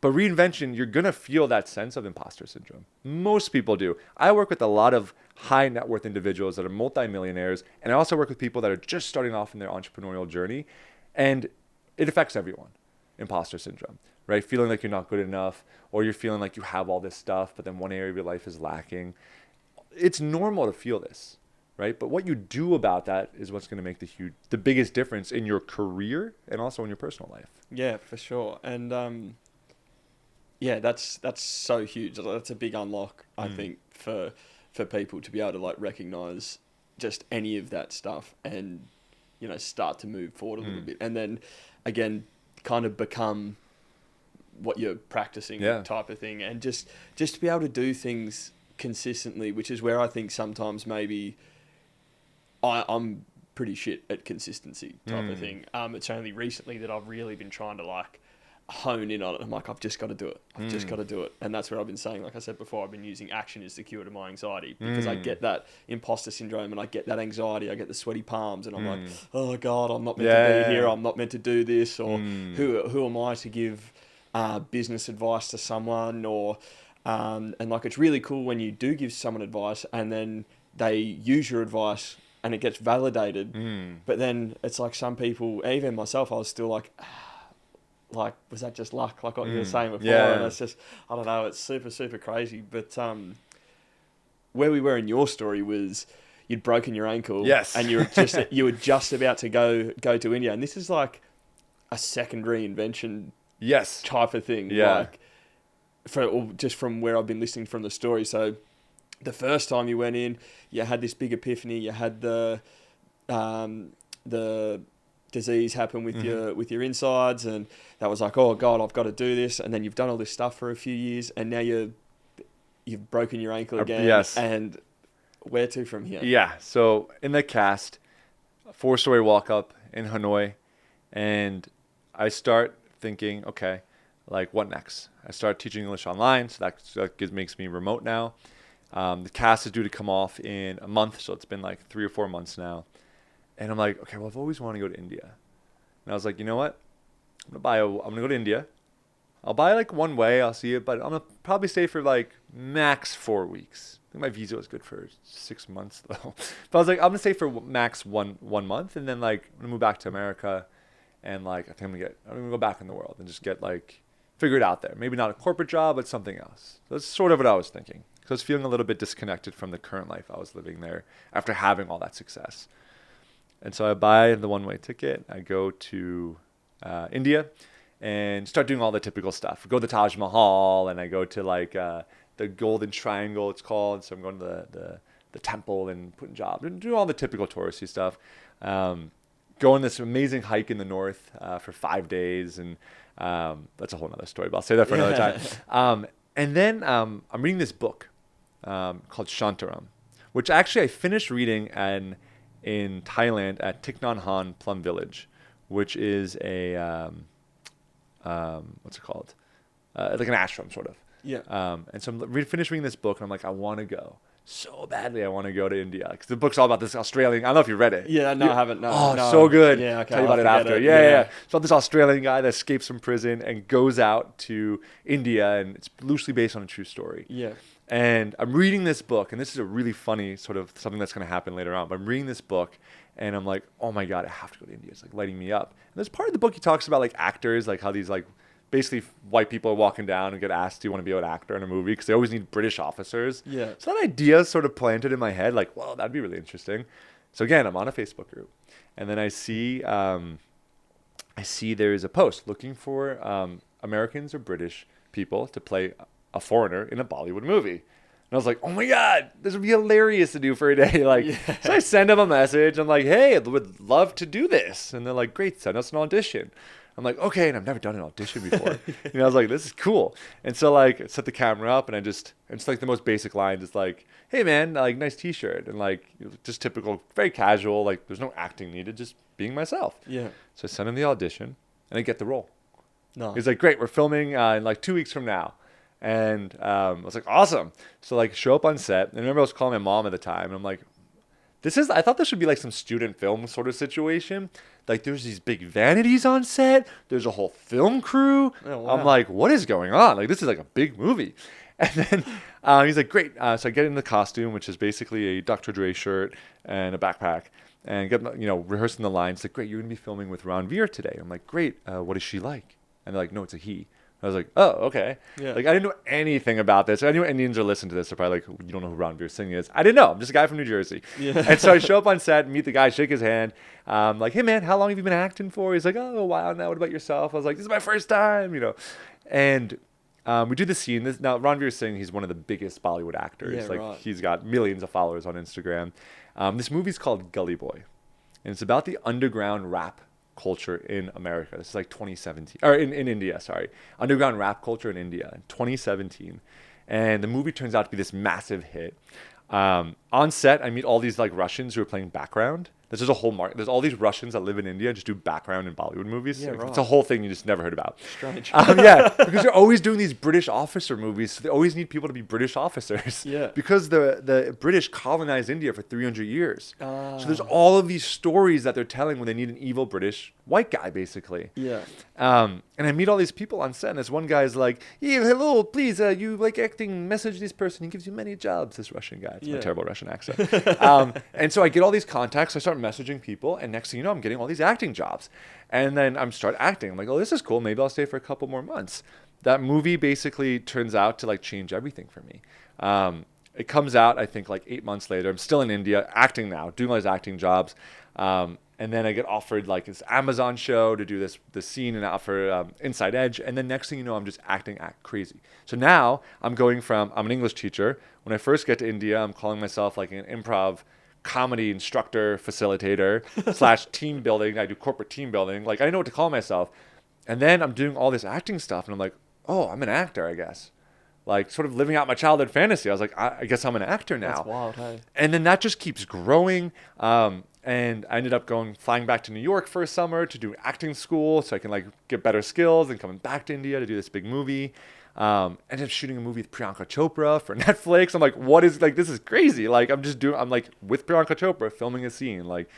Speaker 2: But reinvention, you're going to feel that sense of imposter syndrome. Most people do. I work with a lot of high net worth individuals that are multimillionaires. And I also work with people that are just starting off in their entrepreneurial journey. And it affects everyone, imposter syndrome, right? Feeling like you're not good enough, or you're feeling like you have all this stuff, but then one area of your life is lacking. It's normal to feel this, right? But what you do about that is what's going to make the biggest difference in your career and also in your personal life.
Speaker 1: Yeah, for sure. And yeah, that's so huge. That's a big unlock, I think, for people to be able to like recognize just any of that stuff and, you know, start to move forward a little bit. And then again, kind of become what you're practicing type of thing. And just to be able to do things consistently, which is where I think sometimes maybe I'm pretty shit at consistency type of thing. It's only recently that I've really been trying to like hone in on it. I'm like, I've just got to do it. I've just got to do it. And that's where I've been saying, like I said before, I've been using action as the cure to my anxiety, because I get that imposter syndrome and I get that anxiety. I get the sweaty palms and I'm like, oh God, I'm not meant to be here. I'm not meant to do this. Or who am I to give business advice to someone? Or and like, it's really cool when you do give someone advice and then they use your advice and it gets validated. But then it's like some people, even myself, I was still like, was that just luck? Like what you were saying before. And it's just, I don't know, it's super, super crazy. But where we were in your story was you'd broken your ankle.
Speaker 2: Yes.
Speaker 1: And you were just about to go to India. And this is like a secondary invention type of thing.
Speaker 2: Yeah.
Speaker 1: Like just from where I've been listening from the story. So the first time you went in, you had this big epiphany. You had the disease happen with your insides, and that was like, oh God, I've got to do this. And then you've done all this stuff for a few years, and now you've broken your ankle again.
Speaker 2: Yes.
Speaker 1: And where to from here?
Speaker 2: Yeah. So in the cast, 4-story walk up in Hanoi, and I start thinking, okay, like what next? I start teaching English online, so that makes me remote now. The cast is due to come off in a month, so it's been like 3 or 4 months now. And I'm like, okay, well, I've always wanted to go to India. And I was like, you know what? I'm gonna go to India. I'll buy like one way, I'll see it, but I'm gonna probably stay for like max 4 weeks. I think my visa was good for 6 months though. But I was like, I'm gonna stay for max one month, and then like I'm gonna move back to America, and like I think I'm gonna go back in the world and just get like figure it out there. Maybe not a corporate job, but something else. So that's sort of what I was thinking. So I was feeling a little bit disconnected from the current life I was living there after having all that success. And so I buy the one-way ticket. I go to India and start doing all the typical stuff. I go to the Taj Mahal, and I go to like the Golden Triangle, it's called. So I'm going to the temple and putting jobs and do all the typical touristy stuff. Go on this amazing hike in the north for 5 days, and that's a whole other story, but I'll say that for another time. And then I'm reading this book called Shantaram, which actually I finished reading in Thailand at Thich Nhat Hanh Plum Village, which is a what's it called? Like an ashram sort of.
Speaker 1: Yeah.
Speaker 2: And so I'm finished reading this book, and I'm like, I want to go so badly. I want to go to India because the book's all about this Australian. I don't know if you read it.
Speaker 1: Yeah, no, I haven't. No.
Speaker 2: Oh,
Speaker 1: no.
Speaker 2: so good.
Speaker 1: Yeah, okay.
Speaker 2: Tell you about it after.
Speaker 1: It.
Speaker 2: Yeah. So this Australian guy that escapes from prison and goes out to India, and it's loosely based on a true story.
Speaker 1: Yeah.
Speaker 2: And I'm reading this book, and this is a really funny sort of something that's going to happen later on. But I'm reading this book, and I'm like, oh my God, I have to go to India. It's like lighting me up. And there's part of the book he talks about like actors, like how these like basically white people are walking down and get asked, do you want to be an actor in a movie? Because they always need British officers.
Speaker 1: Yeah.
Speaker 2: So that idea sort of planted in my head, like, well, that'd be really interesting. So again, I'm on a Facebook group, and then I see there's a post looking for Americans or British people to play a foreigner in a Bollywood movie. And I was like, oh my God, this would be hilarious to do for a day. Like, So I send them a message. I'm like, hey, I would love to do this. And they're like, great, send us an audition. I'm like, okay. And I've never done an audition before. I was like, this is cool. And so like, I set the camera up, and it's like the most basic line, just like, hey man, like nice t-shirt. And like, just typical, very casual, like there's no acting needed, just being myself.
Speaker 1: Yeah.
Speaker 2: So I send him the audition, and I get the role.
Speaker 1: No.
Speaker 2: He's like, great, we're filming in like 2 weeks from now. And I was like, awesome. So like show up on set. And I remember I was calling my mom at the time, and I'm like, I thought this would be like some student film sort of situation. Like there's these big vanities on set. There's a whole film crew.
Speaker 1: Oh, wow.
Speaker 2: I'm like, what is going on? Like this is like a big movie. And then he's like, great. So I get in the costume, which is basically a Dr. Dre shirt and a backpack, and get rehearsing the lines. Like, great, you're gonna be filming with Ranveer today. I'm like, great. What is she like? And they're like, no, it's a he. I was like, oh, okay.
Speaker 1: Yeah.
Speaker 2: Like, I didn't know anything about this. I knew Indians are listening to this. They're probably like, you don't know who Ranveer Singh is. I didn't know. I'm just a guy from New Jersey.
Speaker 1: Yeah.
Speaker 2: And so I show up on set, meet the guy, shake his hand. Like, hey, man, how long have you been acting for? He's like, oh, a while now. What about yourself? I was like, this is my first time, And we do the scene. Now, Ranveer Singh, he's one of the biggest Bollywood actors.
Speaker 1: Yeah,
Speaker 2: like,
Speaker 1: right.
Speaker 2: he's got millions of followers on Instagram. This movie's called Gully Boy. And it's about the underground rap culture in America. This is like 2017, or in India, sorry. Underground rap culture in India in 2017. And the movie turns out to be this massive hit. On set, I meet all these like Russians who are playing background. This is a whole market. There's all these Russians that live in India and just do background in Bollywood movies.
Speaker 1: Yeah, right.
Speaker 2: It's a whole thing you just never heard about.
Speaker 1: Strange.
Speaker 2: Yeah, because they're always doing these British officer movies. So they always need people to be British officers.
Speaker 1: Yeah.
Speaker 2: Because the British colonized India for 300 years.
Speaker 1: Ah.
Speaker 2: So there's all of these stories that they're telling when they need an evil British white guy, basically.
Speaker 1: Yeah.
Speaker 2: And I meet all these people on set, and this one guy's like, yeah, hello, please, you like acting, message this person. He gives you many jobs, this Russian guy. It's my terrible Russian accent. And so I get all these contacts. I start messaging people, and next thing you know, I'm getting all these acting jobs. And then I'm start acting. I'm like, oh, this is cool. Maybe I'll stay for a couple more months. That movie basically turns out to like change everything for me. It comes out, I think, like 8 months later. I'm still in India, acting now, doing all these acting jobs. And then I get offered like this Amazon show to do this scene and out for Inside Edge. And then next thing you know, I'm just acting crazy. So now I'm an English teacher. When I first get to India, I'm calling myself like an improv comedy instructor, facilitator / team building. I do corporate team building. Like I know what to call myself. And then I'm doing all this acting stuff. And I'm like, oh, I'm an actor, I guess. Like sort of living out my childhood fantasy. I was like, I guess I'm an actor now.
Speaker 1: That's wild, hey?
Speaker 2: And then that just keeps growing. And I ended up flying back to New York for a summer to do acting school so I can like get better skills, and coming back to India to do this big movie. Ended up shooting a movie with Priyanka Chopra for Netflix. I'm like, this is crazy. Like I'm like with Priyanka Chopra filming a scene. Like,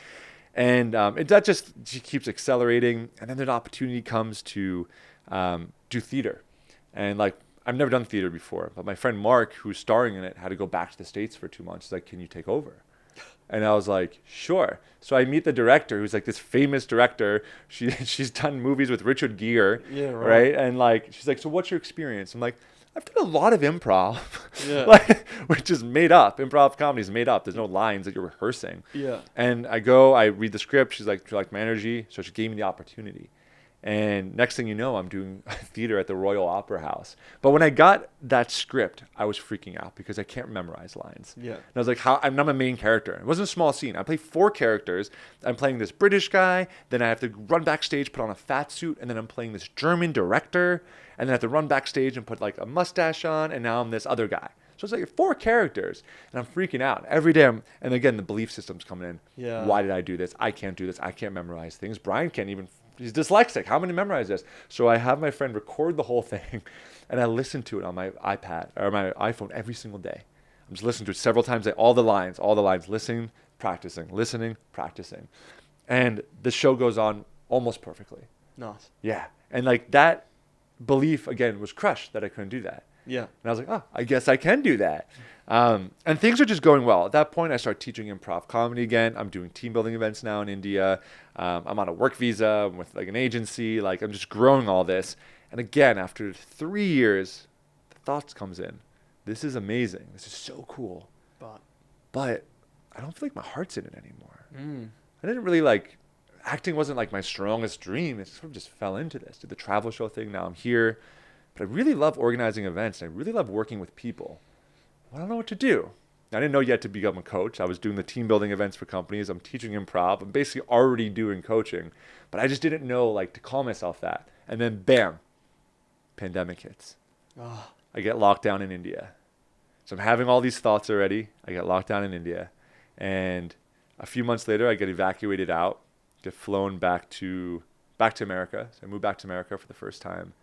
Speaker 2: and that just keeps accelerating. And then the opportunity comes to do theater. And like, I've never done theater before, but my friend Mark, who's starring in it, had to go back to the States for 2 months. He's like, can you take over? And I was like, sure. So I meet the director, who's like this famous director. She's done movies with Richard Gere,
Speaker 1: Yeah,
Speaker 2: right? And like, she's like, so what's your experience? I'm like, I've done a lot of improv,
Speaker 1: Yeah.
Speaker 2: like, which is made up. Improv comedy is made up. There's no lines that you're rehearsing.
Speaker 1: Yeah.
Speaker 2: And I read the script. She's like, do you like my energy? So she gave me the opportunity. And next thing you know, I'm doing theater at the Royal Opera House. But when I got that script, I was freaking out because I can't memorize lines.
Speaker 1: Yeah.
Speaker 2: And I was like, I'm not a main character. It wasn't a small scene. I play 4 characters. I'm playing this British guy. Then I have to run backstage, put on a fat suit. And then I'm playing this German director. And then I have to run backstage and put like a mustache on. And now I'm this other guy. So it's like 4 characters. And I'm freaking out. Every day and again, the belief system's coming in.
Speaker 1: Yeah.
Speaker 2: Why did I do this? I can't do this. I can't memorize things. Brian can't even. He's dyslexic. How am I going to memorize this? So I have my friend record the whole thing, and I listen to it on my iPad or my iPhone every single day. I'm just listening to it several times. All the lines, listening, practicing. And the show goes on almost perfectly.
Speaker 1: Nice.
Speaker 2: Yeah. And like that belief, again, was crushed that I couldn't do that.
Speaker 1: Yeah.
Speaker 2: And I was like, oh, I guess I can do that. And things are just going well. At that point, I start teaching improv comedy again. I'm doing team building events now in India. I'm on a work visa with like an agency. Like I'm just growing all this. And again, after 3 years, the thoughts comes in. This is amazing. This is so cool. But I don't feel like my heart's in it anymore. I didn't really acting wasn't like my strongest dream. It sort of just fell into this. Did the travel show thing. Now I'm here. But I really love organizing events, and I really love working with people. I don't know what to do. I didn't know yet to become a coach. I was doing the team building events for companies. I'm teaching improv. I'm basically already doing coaching. But I just didn't know to call myself that. And then bam, pandemic hits.
Speaker 1: Oh.
Speaker 2: I get locked down in India. So I'm having all these thoughts already. I get locked down in India. And a few months later, I get evacuated out, get flown back to America. So I moved back to America for the first time.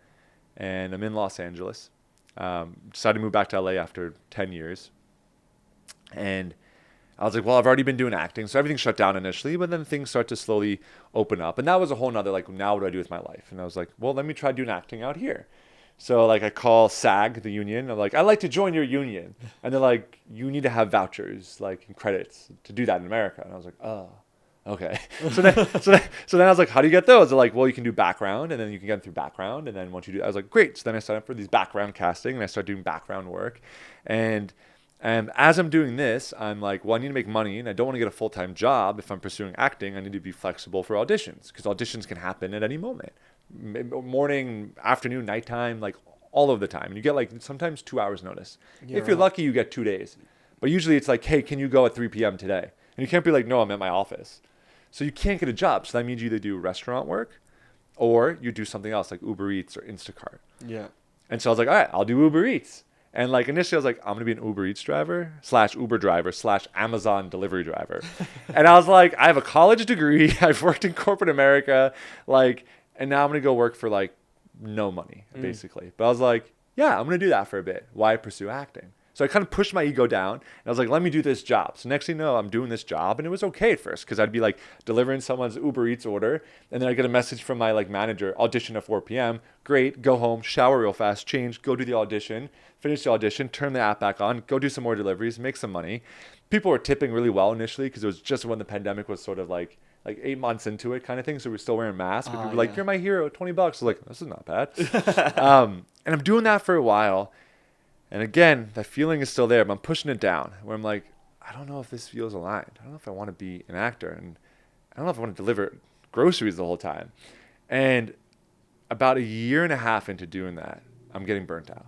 Speaker 2: And I'm in Los Angeles. Decided to move back to LA after 10 years. And I was like, well, I've already been doing acting. So everything shut down initially, but then things start to slowly open up. And that was a whole nother, like, now what do I do with my life? And I was like, well, let me try doing acting out here. So like I call SAG, the union. I'm like, I'd like to join your union. And they're like, you need to have vouchers, like, and credits to do that in America. And I was like, oh, okay. So then I was like, how do you get those? They're like, well, you can do background, and then you can get them through background. And then once you do, I was like, great. So then I signed up for these background casting, and I started doing background work. And as I'm doing this, I'm like, well, I need to make money, and I don't want to get a full-time job. If I'm pursuing acting, I need to be flexible for auditions, because auditions can happen at any moment. Morning, afternoon, nighttime, like all of the time. And you get like sometimes 2 hours notice.
Speaker 1: Yeah,
Speaker 2: if you're lucky, you get 2 days. But usually it's like, hey, can you go at 3 p.m. today? And you can't be like, no, I'm at my office. So you can't get a job. So that means you either do restaurant work or you do something else like Uber Eats or Instacart.
Speaker 1: Yeah.
Speaker 2: And so I was like, all right, I'll do Uber Eats. And like initially I was like, I'm going to be an Uber Eats driver / Uber driver / Amazon delivery driver. And I was like, I have a college degree. I've worked in corporate America. Like, and now I'm going to go work for like no money, basically. But I was like, yeah, I'm going to do that for a bit. Why pursue acting? So I kind of pushed my ego down. And I was like, let me do this job. So next thing you know, I'm doing this job. And it was okay at first because I'd be like delivering someone's Uber Eats order. And then I get a message from my like manager, audition at 4 p.m. Great, go home, shower real fast, change, go do the audition, finish the audition, turn the app back on, go do some more deliveries, make some money. People were tipping really well initially because it was just when the pandemic was sort of like 8 months into it kind of thing. So we were still wearing masks. But people were like, you're my hero, $20. I was like, this is not bad. And I'm doing that for a while. And again, that feeling is still there, but I'm pushing it down where I'm like, I don't know if this feels aligned. I don't know if I want to be an actor. And I don't know if I want to deliver groceries the whole time. And about 1.5 years into doing that, I'm getting burnt out.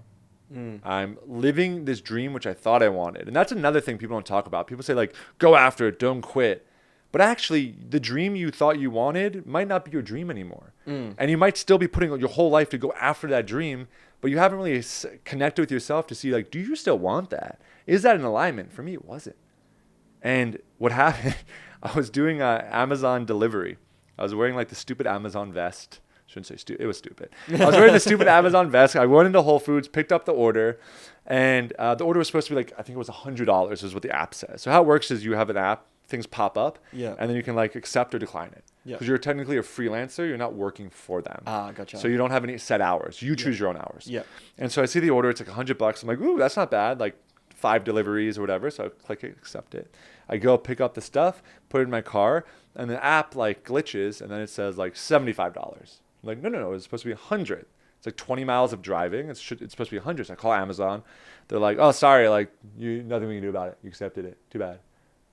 Speaker 2: I'm living this dream, which I thought I wanted. And that's another thing people don't talk about. People say like, go after it, don't quit. But actually, the dream you thought you wanted might not be your dream anymore. And you might still be putting your whole life to go after that dream, but you haven't really connected with yourself to see like, do you still want that? Is that in alignment? For me, it wasn't. And what happened, I was doing Amazon delivery. I was wearing like the stupid Amazon vest. Shouldn't say stupid. It was stupid. I was wearing the stupid Amazon vest. I went into Whole Foods, picked up the order, and the order was supposed to be like, I think it was $100 is what the app says. So how it works is you have an app, things pop up, and then you can like accept or decline it. Because you're technically a freelancer, you're not working for them.
Speaker 1: Gotcha.
Speaker 2: So you don't have any set hours. You choose your own hours.
Speaker 1: Yeah. And
Speaker 2: so I see the order, it's like $100. I'm like, ooh, that's not bad. Like 5 deliveries or whatever. So I click it, accept it. I go pick up the stuff, put it in my car, and the app like glitches, and then it says like $75. I'm like, no, it's supposed to be 100. It's like 20 miles of driving. It's supposed to be 100. So I call Amazon. They're like, oh, sorry, like nothing we can do about it. You accepted it. Too bad.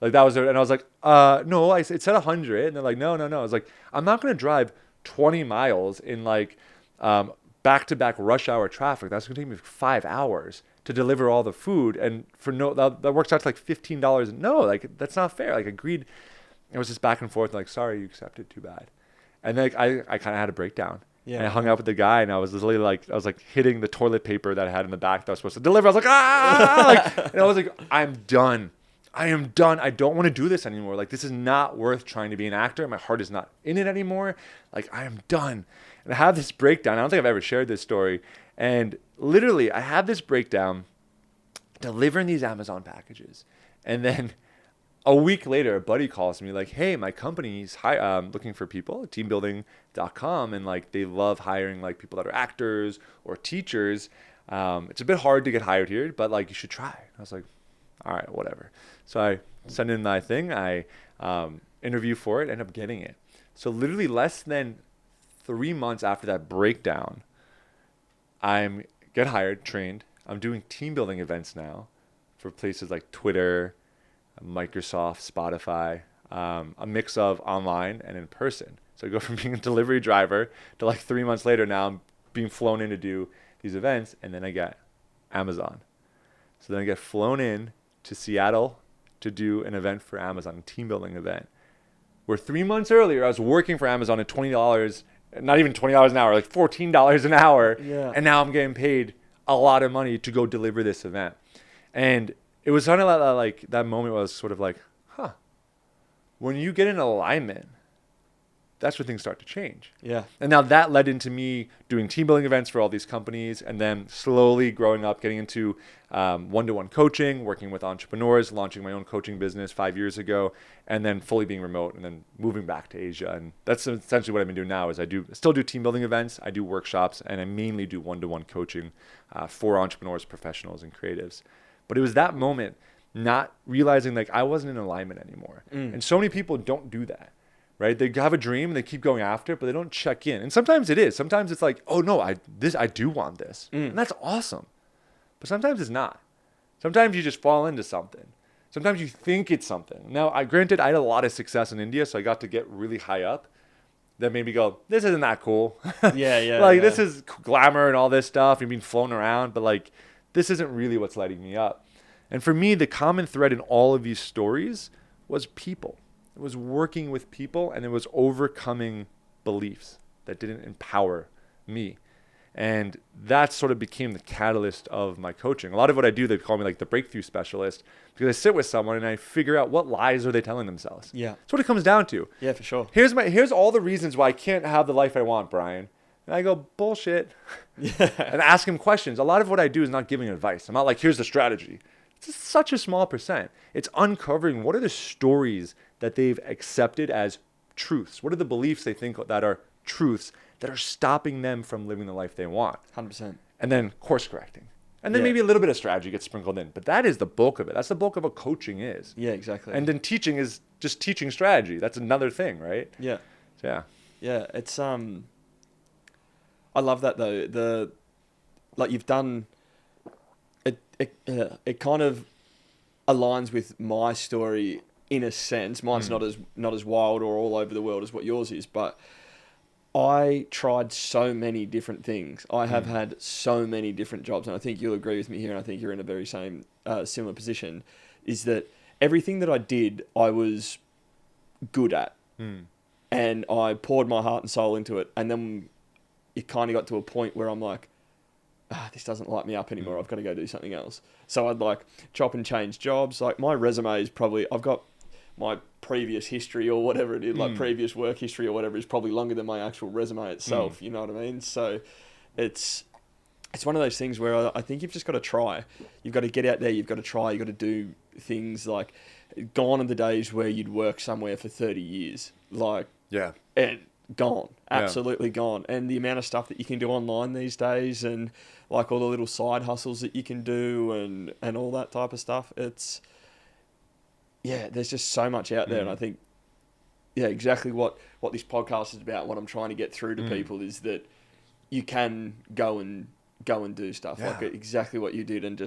Speaker 2: Like that was it. And I was like, no, it said 100. And they're like, no. I was like, I'm not going to drive 20 miles in like back-to-back rush hour traffic. That's going to take me 5 hours to deliver all the food. And for that works out to like $15. No, like that's not fair. Like agreed. It was just back and forth. Like, sorry, you accepted. Too bad. And then I kind of had a breakdown. Yeah. And I hung out with the guy, and I was literally like, I was like hitting the toilet paper that I had in the back that I was supposed to deliver. I was like, and I was like, I'm done. I am done. I don't want to do this anymore. Like, this is not worth trying to be an actor. My heart is not in it anymore. Like, I am done. And I have this breakdown. I don't think I've ever shared this story. And literally, I have this breakdown delivering these Amazon packages. And then a week later, a buddy calls me like, hey, my company's looking for people at teambuilding.com. And like, they love hiring like people that are actors or teachers. It's a bit hard to get hired here, but like, you should try. I was like, all right, whatever. So I send in my thing. I interview for it, end up getting it. So literally less than 3 months after that breakdown, I get hired, trained. I'm doing team building events now for places like Twitter, Microsoft, Spotify, a mix of online and in person. So I go from being a delivery driver to like 3 months later now I'm being flown in to do these events, and then I get Amazon. So then I get flown in to Seattle to do an event for Amazon, a team building event. Where 3 months earlier, I was working for Amazon at $20, not even $20 an hour, like $14 an hour. Yeah. And now I'm getting paid a lot of money to go deliver this event. And it was kind of like that moment was sort of like, when you get in alignment, that's where things start to change.
Speaker 1: Yeah.
Speaker 2: And now that led into me doing team building events for all these companies, and then slowly growing up, getting into one-to-one coaching, working with entrepreneurs, launching my own coaching business 5 years ago, and then fully being remote, and then moving back to Asia. And that's essentially what I've been doing now. Is I still do team building events, I do workshops, and I mainly do one-to-one coaching for entrepreneurs, professionals, and creatives. But it was that moment, not realizing like I wasn't in alignment anymore. And so many people don't do that. Right? They have a dream and they keep going after it, but they don't check in. And sometimes it is. Sometimes it's like, oh no, I do want this. And that's awesome. But sometimes it's not. Sometimes you just fall into something. Sometimes you think it's something. Now, granted, I had a lot of success in India, so I got to get really high up. That made me go, this isn't that cool. This is glamour and all this stuff. You're being flown around, but like, this isn't really what's lighting me up. And for me, the common thread in all of these stories was people. It was working with people, and it was overcoming beliefs that didn't empower me. And that sort of became the catalyst of my coaching. A lot of what I do, they call me like the breakthrough specialist, because I sit with someone and I figure out what lies are they telling themselves.
Speaker 1: Yeah.
Speaker 2: That's what it comes down to.
Speaker 1: Yeah, for sure.
Speaker 2: Here's all the reasons why I can't have the life I want, Brian. And I go, bullshit.
Speaker 1: Yeah.
Speaker 2: And ask him questions. A lot of what I do is not giving advice. I'm not like, here's the strategy. It's such a small percent. It's uncovering what are the stories that they've accepted as truths. What are the beliefs they think that are truths that are stopping them from living the life they want?
Speaker 1: 100%.
Speaker 2: And then course correcting. And then maybe a little bit of strategy gets sprinkled in. But that is the bulk of it. That's the bulk of what coaching is.
Speaker 1: Yeah, exactly.
Speaker 2: And then teaching is just teaching strategy. That's another thing, right?
Speaker 1: Yeah.
Speaker 2: So, yeah.
Speaker 1: Yeah, it's I love that though. Like you've done it kind of aligns with my story in a sense. Mine's not as wild or all over the world as what yours is, but I tried so many different things. I have had so many different jobs, and I think you'll agree with me here, and I think you're in a very similar position, is that everything that I did, I was good at. And I poured my heart and soul into it, and then it kind of got to a point where I'm like, this doesn't light me up anymore. I've got to go do something else. So I'd like chop and change jobs. Like my resume is probably, I've got my previous history or whatever it is, like previous work history or whatever is probably longer than my actual resume itself. You know what I mean? So it's one of those things where I think you've just got to try. You've got to get out there. You've got to try. You've got to do things. Like gone are the days where you'd work somewhere for 30 years. Like,
Speaker 2: Yeah.
Speaker 1: And gone. Absolutely gone. And the amount of stuff that you can do online these days, and like all the little side hustles that you can do and all that type of stuff. It's, there's just so much out there. And I think, exactly what this podcast is about, what I'm trying to get through to people is that you can go and do stuff like exactly what you did, and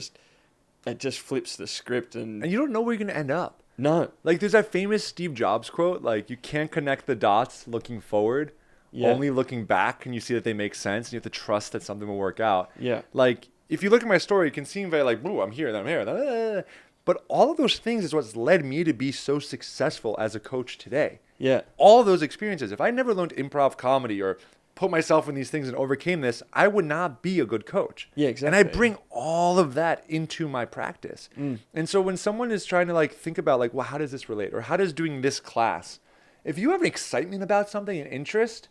Speaker 1: it just flips the script, and
Speaker 2: And you don't know where you're going to end up.
Speaker 1: No.
Speaker 2: Like there's that famous Steve Jobs quote, like you can't connect the dots looking forward. Only looking back can you see that they make sense, and you have to trust that something will work out.
Speaker 1: Yeah.
Speaker 2: Like if you look at my story, it can seem very like, ooh, I'm here, then I'm here. But all of those things is what's led me to be so successful as a coach today.
Speaker 1: Yeah.
Speaker 2: All those experiences. If I never learned improv comedy or put myself in these things and overcame this, I would not be a good coach.
Speaker 1: Yeah, exactly.
Speaker 2: And I bring all of that into my practice. And so when someone is trying to like think about like, well, how does this relate? Or how does doing this class? If you have an excitement about something, an interest,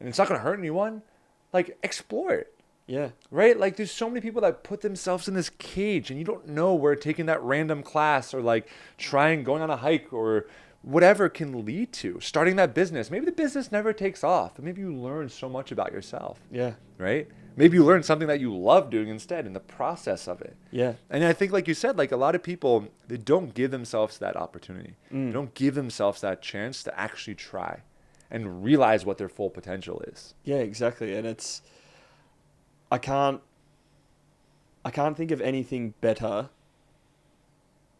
Speaker 2: and it's not going to hurt anyone, like explore it.
Speaker 1: Yeah.
Speaker 2: Right? Like there's so many people that put themselves in this cage, and you don't know where taking that random class or like going on a hike or whatever can lead to. Starting that business. Maybe the business never takes off, but maybe you learn so much about yourself. Yeah. Right? Maybe you learn something that you love doing instead in the process of it. Yeah. And I think, like you said, like a lot of people, they don't give themselves that opportunity. They don't give themselves that chance to actually try and realize what their full potential is.
Speaker 1: Yeah, exactly. And it's, I can't think of anything better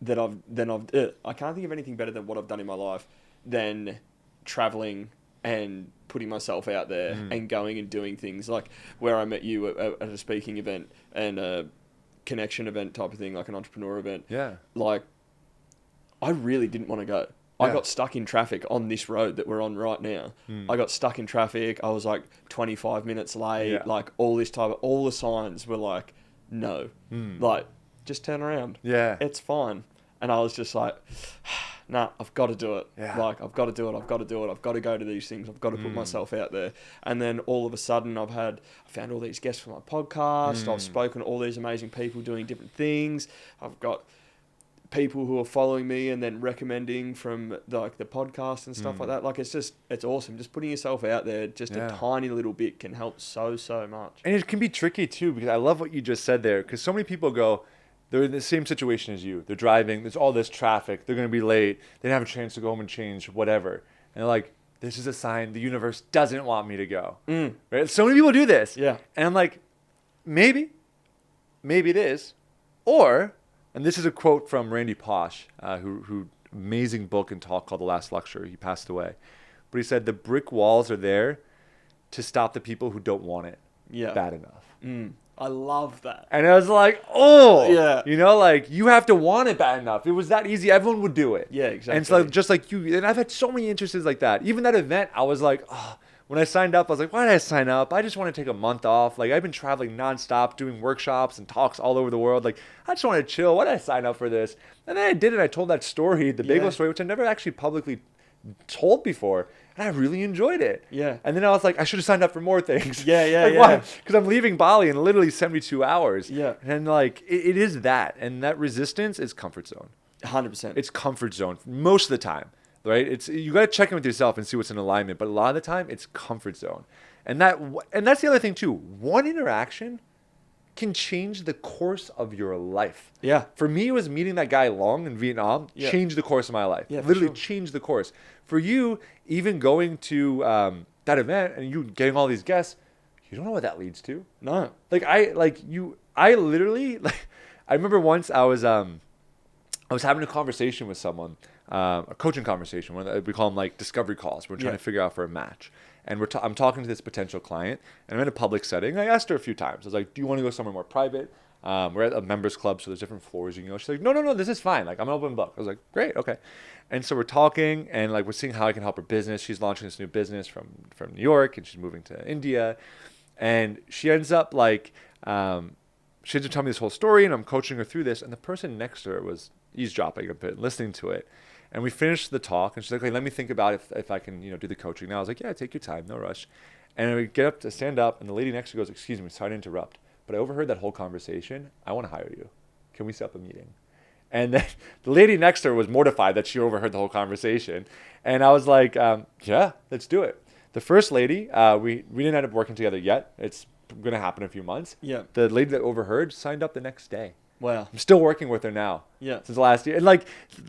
Speaker 1: I can't think of anything better than what I've done in my life than traveling and putting myself out there and going and doing things like where I met you at a speaking event and a connection event type of thing, like an entrepreneur event. Yeah. Like, I really didn't want to go. I got stuck in traffic on this road that we're on right now. I got stuck in traffic. I was like 25 minutes late. Yeah. Like all the signs were like, no, like just turn around. Yeah. It's fine. And I was just like, nah, I've got to do it.
Speaker 2: Yeah.
Speaker 1: Like, I've got to do it. I've got to do it. I've got to go to these things. I've got to put myself out there. And then all of a sudden I found all these guests for my podcast. I've spoken to all these amazing people doing different things. I've got people who are following me and then recommending from the podcast and stuff like that. Like, it's awesome. Just putting yourself out there, just a tiny little bit can help so much.
Speaker 2: And it can be tricky too, because I love what you just said there, because so many people go, they're in the same situation as you. They're driving, there's all this traffic, they're going to be late, they don't have a chance to go home and change, whatever. And they're like, this is a sign the universe doesn't want me to go. Right? So many people do this.
Speaker 1: Yeah.
Speaker 2: And I'm like, maybe it is. Or, and this is a quote from Randy Posh, who amazing book and talk called The Last Lecture. He passed away. But he said, the brick walls are there to stop the people who don't want it bad enough.
Speaker 1: I love that.
Speaker 2: And I was like, oh,
Speaker 1: yeah.
Speaker 2: You know, like, you have to want it bad enough. It was that easy. Everyone would do it.
Speaker 1: Yeah, exactly.
Speaker 2: And so just like you, and I've had so many interests like that. Even that event, I was like, oh, when I signed up, I was like, why did I sign up? I just want to take a month off. Like, I've been traveling nonstop, doing workshops and talks all over the world. Like, I just want to chill. Why did I sign up for this? And then I did it. I told that story, the bagel story, which I never actually publicly told before. And I really enjoyed it.
Speaker 1: Yeah.
Speaker 2: And then I was like, I should have signed up for more things.
Speaker 1: Yeah.
Speaker 2: Because I'm leaving Bali in literally 72 hours.
Speaker 1: Yeah.
Speaker 2: And like, it is that. And that resistance is comfort zone.
Speaker 1: 100%.
Speaker 2: It's comfort zone most of the time, right? You got to check in with yourself and see what's in alignment. But a lot of the time, it's comfort zone. And that's the other thing too. One interaction can change the course of your life.
Speaker 1: Yeah.
Speaker 2: For me, it was meeting that guy Long in Vietnam, changed the course of my life.
Speaker 1: Yeah,
Speaker 2: literally changed the course. For you, even going to that event and you getting all these guests, you don't know what that leads to.
Speaker 1: No.
Speaker 2: I literally, like, I remember once I was having a conversation with someone, a coaching conversation. We call them like discovery calls. We're trying to figure out for a match. And I'm talking to this potential client, and I'm in a public setting. I asked her a few times. I was like, do you want to go somewhere more private? We're at a members club, so there's different floors you can go. She's like, no, this is fine. Like, I'm an open book. I was like, great, okay. And so we're talking, and like we're seeing how I can help her business. She's launching this new business from New York, and she's moving to India. And she ends up like, she ends up telling me this whole story, and I'm coaching her through this. And the person next to her was eavesdropping a bit, listening to it. And we finished the talk, and she's like, okay, let me think about if I can, do the coaching now. I was like, yeah, take your time, no rush. And we get up to stand up, and the lady next to her goes, excuse me, sorry to interrupt, but I overheard that whole conversation. I want to hire you. Can we set up a meeting? And then the lady next to her was mortified that she overheard the whole conversation. And I was like, yeah, let's do it. The first lady, we didn't end up working together yet. It's going to happen in a few months.
Speaker 1: Yeah.
Speaker 2: The lady that overheard signed up the next day.
Speaker 1: Wow.
Speaker 2: I'm still working with her now.
Speaker 1: Yeah.
Speaker 2: Since last year. And like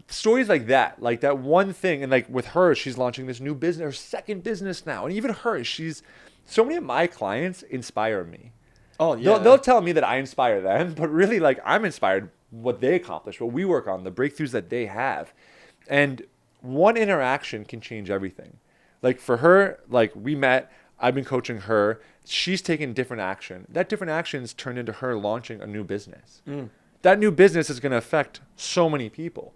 Speaker 2: stories like that one thing. And like with her, she's launching this new business, her second business now. And even her, so many of my clients inspire me.
Speaker 1: Oh, yeah.
Speaker 2: They'll tell me that I inspire them, but really like I'm inspired what they accomplish, what we work on, the breakthroughs that they have. And one interaction can change everything. Like for her, like we met, I've been coaching her. She's taken different action. That different action's turned into her launching a new business. That new business is going to affect so many people.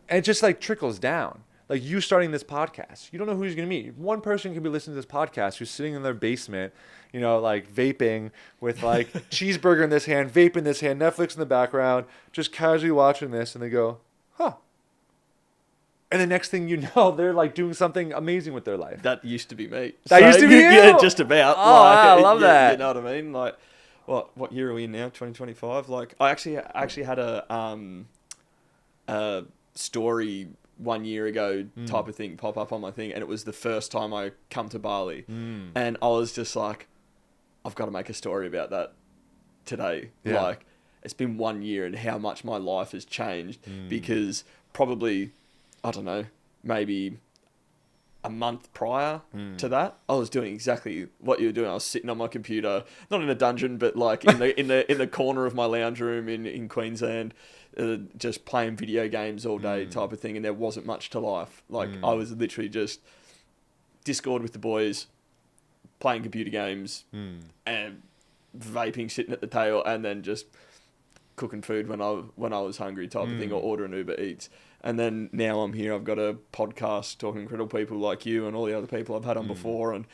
Speaker 2: And it just like trickles down. Like you starting this podcast, you don't know who you're going to meet. One person can be listening to this podcast who's sitting in their basement, like vaping with like cheeseburger in this hand, vape in this hand, Netflix in the background, just casually watching this, and they go, huh. And the next thing you know, they're like doing something amazing with their life.
Speaker 1: That used to be me.
Speaker 2: That used to be you?
Speaker 1: Yeah, just about.
Speaker 2: Oh, I love that.
Speaker 1: You know what I mean? Like, what year are we in now? 2025. Like, I actually had a story 1 year ago type of thing pop up on my thing, and it was the first time I come to Bali, and I was just like, I've got to make a story about that today.
Speaker 2: Yeah.
Speaker 1: Like, it's been 1 year and how much my life has changed because probably, I don't know, maybe a month prior to that, I was doing exactly what you were doing. I was sitting on my computer, not in a dungeon, but like in the corner of my lounge room in Queensland, just playing video games all day type of thing. And there wasn't much to life. Like I was literally just Discord with the boys, playing computer games and vaping, sitting at the tail, and then just cooking food when I was hungry type of thing, or ordering Uber Eats. And then now I'm here, I've got a podcast talking to incredible people like you and all the other people I've had on before. And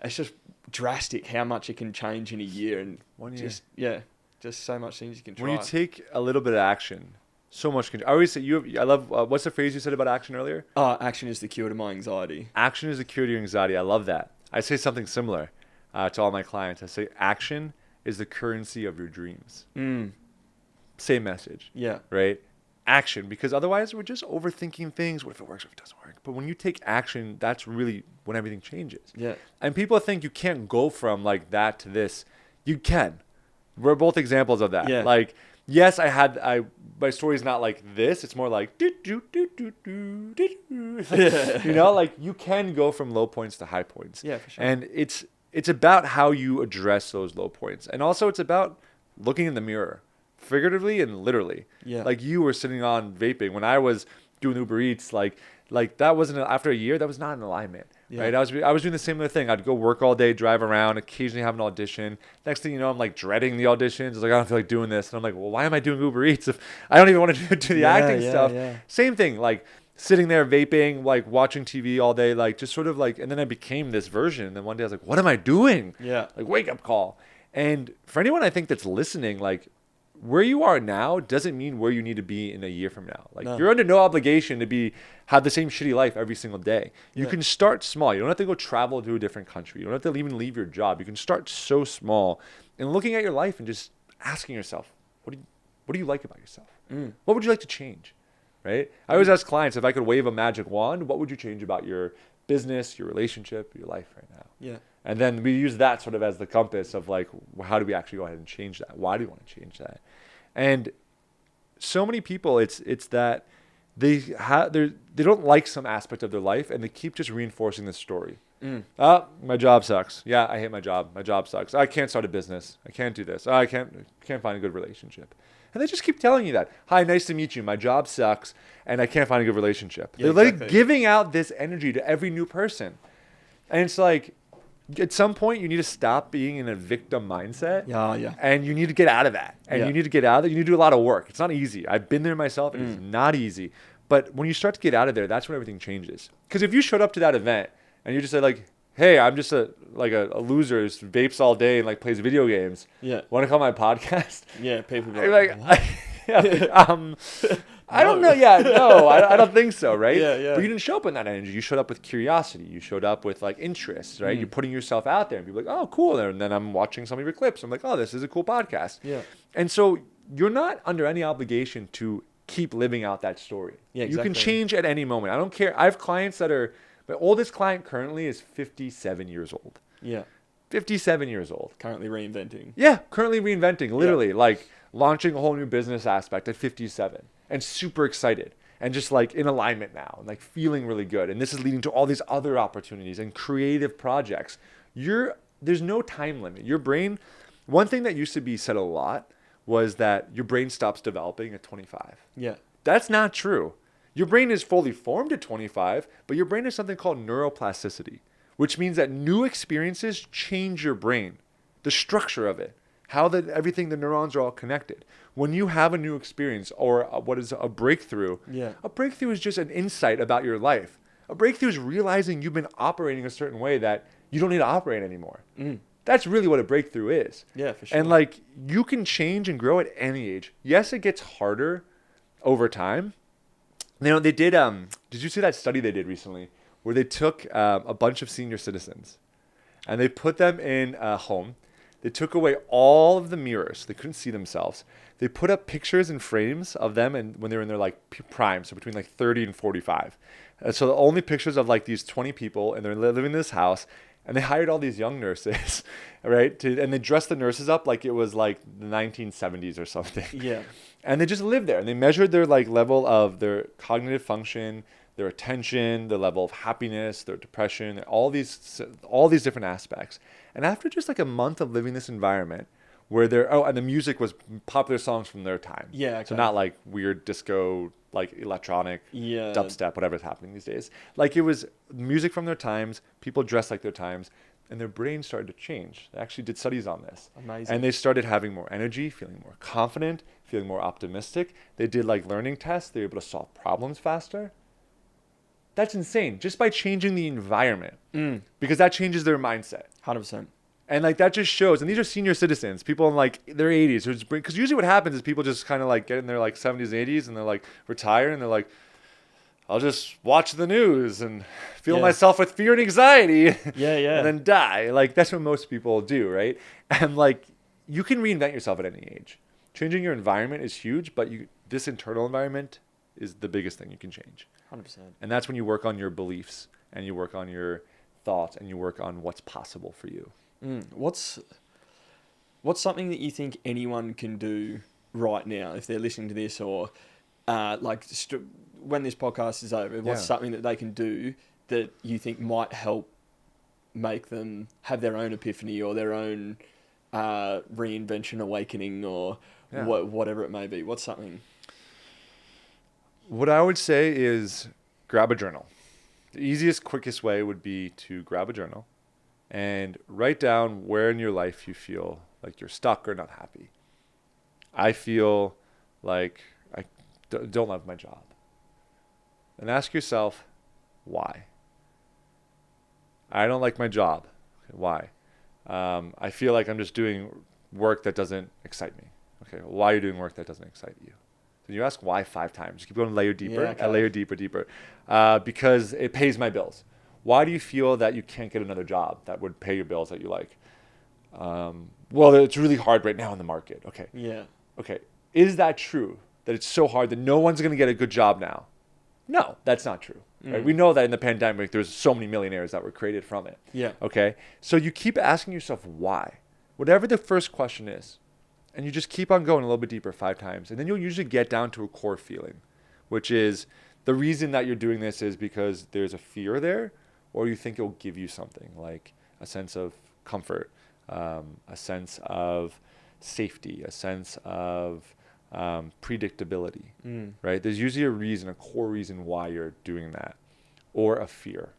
Speaker 1: it's just drastic how much it can change in a year. And
Speaker 2: 1 year.
Speaker 1: Just so much things you can try.
Speaker 2: When you take a little bit of action, So much control. I always say I love, what's the phrase you said about action earlier?
Speaker 1: Action is the cure to my anxiety.
Speaker 2: Action is the cure to your anxiety. I love that. I say something similar to all my clients. I say action is the currency of your dreams. Same message.
Speaker 1: Yeah.
Speaker 2: Right? Action, because otherwise we're just overthinking things. What if it works? What if it doesn't work? But when you take action, that's really when everything changes.
Speaker 1: Yeah.
Speaker 2: And people think you can't go from like that to this. You can. We're both examples of that.
Speaker 1: Yeah.
Speaker 2: Like, yes, my story's not like this. It's more like do do do do do do. You know, like you can go from low points to high points.
Speaker 1: Yeah, for sure.
Speaker 2: And it's about how you address those low points. And also it's about looking in the mirror, figuratively and literally.
Speaker 1: Yeah.
Speaker 2: Like you were sitting on vaping when I was doing Uber Eats, like that wasn't, after a year, that was not in alignment.
Speaker 1: Yeah.
Speaker 2: Right? I was doing the same thing. I'd go work all day, drive around, occasionally have an audition. Next thing you know, I'm like dreading the auditions. I was like, I don't feel like doing this. And I'm like, well, why am I doing Uber Eats if I don't even want to do the acting stuff?
Speaker 1: Yeah.
Speaker 2: Same thing, like sitting there vaping, like watching TV all day, like just sort of like, and then I became this version. And then one day I was like, what am I doing?
Speaker 1: Yeah.
Speaker 2: Like wake up call. And for anyone I think that's listening, like where you are now doesn't mean where you need to be in a year from now. Like you're under no obligation to have the same shitty life every single day. You can start small. You don't have to go travel to a different country. You don't have to even leave your job. You can start so small and looking at your life and just asking yourself, what do you like about yourself? What would you like to change? Right? I always ask clients, if I could wave a magic wand, what would you change about your business, your relationship, your life right now?
Speaker 1: Yeah.
Speaker 2: And then we use that sort of as the compass of like, how do we actually go ahead and change that? Why do you want to change that? And so many people, it's that they don't like some aspect of their life and they keep just reinforcing this story. My job sucks. Yeah, I hate my job. My job sucks. I can't start a business. I can't do this. I can't find a good relationship. And they just keep telling you that. Hi, nice to meet you. My job sucks and I can't find a good relationship.
Speaker 1: Yeah,
Speaker 2: They're
Speaker 1: exactly.
Speaker 2: like giving out this energy to every new person. And it's like, at some point, you need to stop being in a victim mindset.
Speaker 1: Yeah.
Speaker 2: And you need to get out of that. And you need to get out of that. You need to do a lot of work. It's not easy. I've been there myself. It is not easy. But when you start to get out of there, that's when everything changes. Because if you showed up to that event and you just said like, hey, I'm just a loser who vapes all day and like plays video games.
Speaker 1: Yeah.
Speaker 2: Want to call my podcast?
Speaker 1: Yeah, people
Speaker 2: You're
Speaker 1: be
Speaker 2: like, I don't know. Yeah, no, I don't think so, right?
Speaker 1: Yeah.
Speaker 2: But you didn't show up with that energy. You showed up with curiosity. You showed up with like interest, right? You're putting yourself out there and people are like, oh, cool. And then I'm watching some of your clips. I'm like, oh, this is a cool podcast.
Speaker 1: Yeah.
Speaker 2: And so you're not under any obligation to keep living out that story.
Speaker 1: Yeah, exactly.
Speaker 2: You can change at any moment. I don't care. I have clients my oldest client currently is 57 years old.
Speaker 1: Yeah.
Speaker 2: 57 years old.
Speaker 1: Currently reinventing.
Speaker 2: Yeah, currently reinventing, literally, like launching a whole new business aspect at 57 and super excited and just like in alignment now and like feeling really good. And this is leading to all these other opportunities and creative projects. There's no time limit. Your brain, one thing that used to be said a lot was that your brain stops developing at 25.
Speaker 1: Yeah.
Speaker 2: That's not true. Your brain is fully formed at 25, but your brain has something called neuroplasticity, which means that new experiences change your brain, the structure of it, how everything, the neurons are all connected. When you have a new experience or what is a breakthrough, a breakthrough is just an insight about your life. A breakthrough is realizing you've been operating a certain way that you don't need to operate anymore. That's really what a breakthrough is.
Speaker 1: Yeah, for sure.
Speaker 2: And like you can change and grow at any age. Yes, it gets harder over time. You know, they did you see that study they did recently where they took a bunch of senior citizens and they put them in a home. They took away all of the mirrors. They couldn't see themselves. They put up pictures and frames of them and when they were in their like prime, so between like 30 and 45. And so the only pictures of like these 20 people and they're living in this house and they hired all these young nurses, right? And they dressed the nurses up like it was like the 1970s or something.
Speaker 1: Yeah.
Speaker 2: And they just lived there and they measured their like level of their cognitive function, their attention, the level of happiness, their depression, all these different aspects. And after just like a month of living this environment where and the music was popular songs from their time.
Speaker 1: Yeah. Okay.
Speaker 2: So not like weird disco, like electronic, dubstep, whatever's happening these days. Like it was music from their times, people dressed like their times, and their brains started to change. They actually did studies on this.
Speaker 1: Amazing.
Speaker 2: And they started having more energy, feeling more confident, feeling more optimistic. They did like learning tests. They were able to solve problems faster. That's insane. Just by changing the environment. Because that changes their mindset.
Speaker 1: 100%.
Speaker 2: And like that just shows, and these are senior citizens, people in like their 80s, because usually what happens is people just kind of like get in their like 70s and 80s and they're like retire and they're like, I'll just watch the news and fill myself with fear and anxiety and then die. Like that's what most people do, right? And like you can reinvent yourself at any age. Changing your environment is huge, but this internal environment is the biggest thing you can change.
Speaker 3: 100%.
Speaker 2: And that's when you work on your beliefs and you work on your thoughts and you work on what's possible for you.
Speaker 3: What's something that you think anyone can do right now if they're listening to this, or when this podcast is over? What's something that they can do that you think might help make them have their own epiphany or their own reinvention awakening or whatever it may be? What's something?
Speaker 2: What I would say is grab a journal. The easiest, quickest way would be to grab a journal and write down where in your life you feel like you're stuck or not happy. I feel like I don't love my job. And ask yourself, why? I don't like my job. Okay, why? I feel like I'm just doing work that doesn't excite me. Okay, well, why are you doing work that doesn't excite you? So you ask why 5 times. Keep going layer deeper, and layer deeper. Because it pays my bills. Why do you feel that you can't get another job that would pay your bills that you like? Well, it's really hard right now in the market. Okay.
Speaker 3: Yeah.
Speaker 2: Okay. Is that true? That it's so hard that no one's going to get a good job now? No, that's not true. Right? We know that in the pandemic, there's so many millionaires that were created from it.
Speaker 3: Yeah.
Speaker 2: Okay. So you keep asking yourself why, whatever the first question is, and you just keep on going a little bit deeper 5 times, and then you'll usually get down to a core feeling, which is the reason that you're doing this is because there's a fear there, or you think it'll give you something like a sense of comfort, a sense of safety, a sense of predictability, right? There's usually a reason, a core reason why you're doing that, or a fear.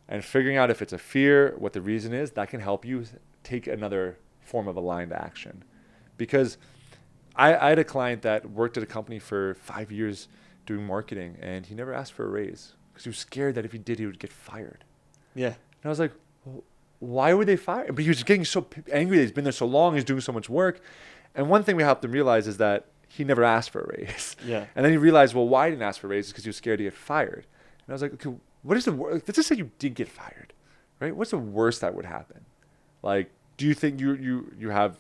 Speaker 2: And figuring out if it's a fear, what the reason is, that can help you take another form of aligned action. Because I had a client that worked at a company for 5 years doing marketing, and he never asked for a raise because he was scared that if he did, he would get fired.
Speaker 3: Yeah.
Speaker 2: And I was like, well, why would they fire? But he was getting so angry that he's been there so long, he's doing so much work. And one thing we helped him realize is that he never asked for a raise.
Speaker 3: Yeah.
Speaker 2: And then he realized, well, why he didn't ask for a raise is because he was scared to get fired. And I was like, okay, what is the worst? Let's just say you did get fired, right? What's the worst that would happen? Like, do you think you're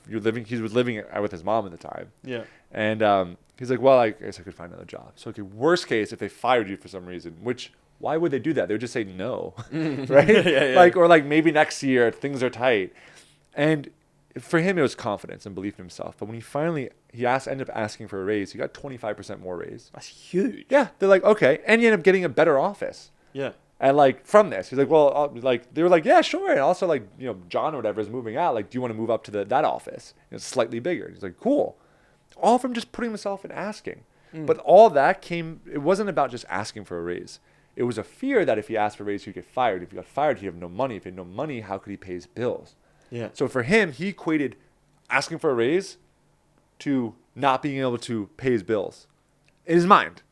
Speaker 2: living? He was living with his mom at the time.
Speaker 3: Yeah.
Speaker 2: And he's like, well, I guess I could find another job. So, okay, worst case, if they fired you for some reason, which why would they do that? They would just say no, right?
Speaker 3: Yeah.
Speaker 2: Like, or like maybe next year things are tight. And for him, it was confidence and belief in himself. But when he ended up asking for a raise, he got 25% more raise.
Speaker 3: That's huge.
Speaker 2: Yeah, they're like, okay, and you end up getting a better office.
Speaker 3: Yeah.
Speaker 2: And like from this, he's like, well, they were like, yeah, sure. And also like, John or whatever is moving out. Like, do you want to move up to that office? It's slightly bigger. And he's like, cool. All from just putting himself and asking. But all that it wasn't about just asking for a raise. It was a fear that if he asked for a raise, he'd get fired. If he got fired, he'd have no money. If he had no money, how could he pay his bills?
Speaker 3: Yeah.
Speaker 2: So for him, he equated asking for a raise to not being able to pay his bills in his mind,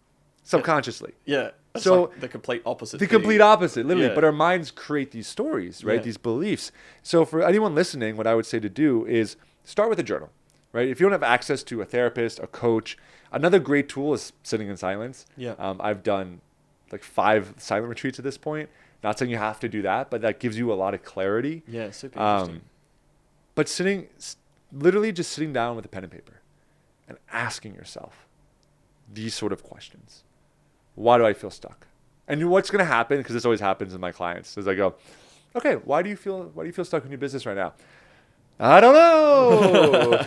Speaker 2: subconsciously.
Speaker 3: Yeah. That's
Speaker 2: So
Speaker 3: like the complete opposite.
Speaker 2: The complete opposite, literally.
Speaker 3: Yeah.
Speaker 2: But our minds create these stories, right?
Speaker 3: Yeah.
Speaker 2: These beliefs. So for anyone listening, what I would say to do is start with a journal, right? If you don't have access to a therapist, a coach, another great tool is sitting in silence.
Speaker 3: Yeah.
Speaker 2: I've done like 5 silent retreats at this point. Not saying you have to do that, but that gives you a lot of clarity.
Speaker 3: Yeah, super interesting.
Speaker 2: But literally just sitting down with a pen and paper and asking yourself these sort of questions. Why do I feel stuck? And what's going to happen, because this always happens in my clients, is I go, okay, why do you feel stuck in your business right now? I don't know.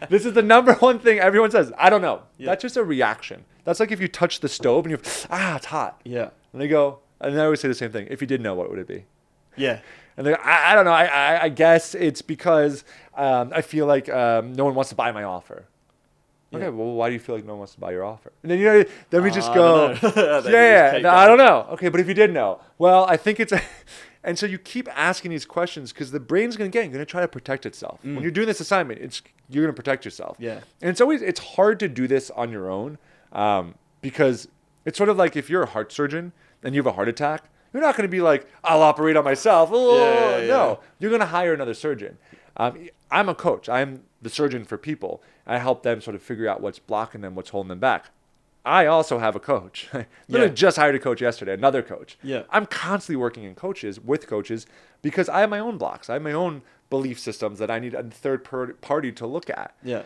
Speaker 2: This is the number one thing everyone says. I don't know.
Speaker 3: Yeah.
Speaker 2: That's just a reaction. That's like if you touch the stove and it's hot.
Speaker 3: Yeah.
Speaker 2: And they go, and I always say the same thing. If you did know, what would it be?
Speaker 3: Yeah.
Speaker 2: And they go, I don't know. I guess it's because I feel like no one wants to buy my offer. Okay, well, why do you feel like no one wants to buy your offer? And then then we just go, I don't know. Okay, but if you did know, well, I think it's, and so you keep asking these questions because the brain's going to try to protect itself. When you're doing this assignment, you're going to protect yourself.
Speaker 3: Yeah.
Speaker 2: And it's hard to do this on your own because it's sort of like if you're a heart surgeon and you have a heart attack, You're not going to be like, I'll operate on myself. Oh,
Speaker 3: Yeah.
Speaker 2: no. You're going to hire another surgeon. I'm a coach. I'm the surgeon for people. I help them sort of figure out what's blocking them, what's holding them back. I also have a coach. I literally just hired a coach yesterday, another coach.
Speaker 3: Yeah.
Speaker 2: I'm constantly working with coaches because I have my own blocks. I have my own belief systems that I need a third party to look at.
Speaker 3: Yeah.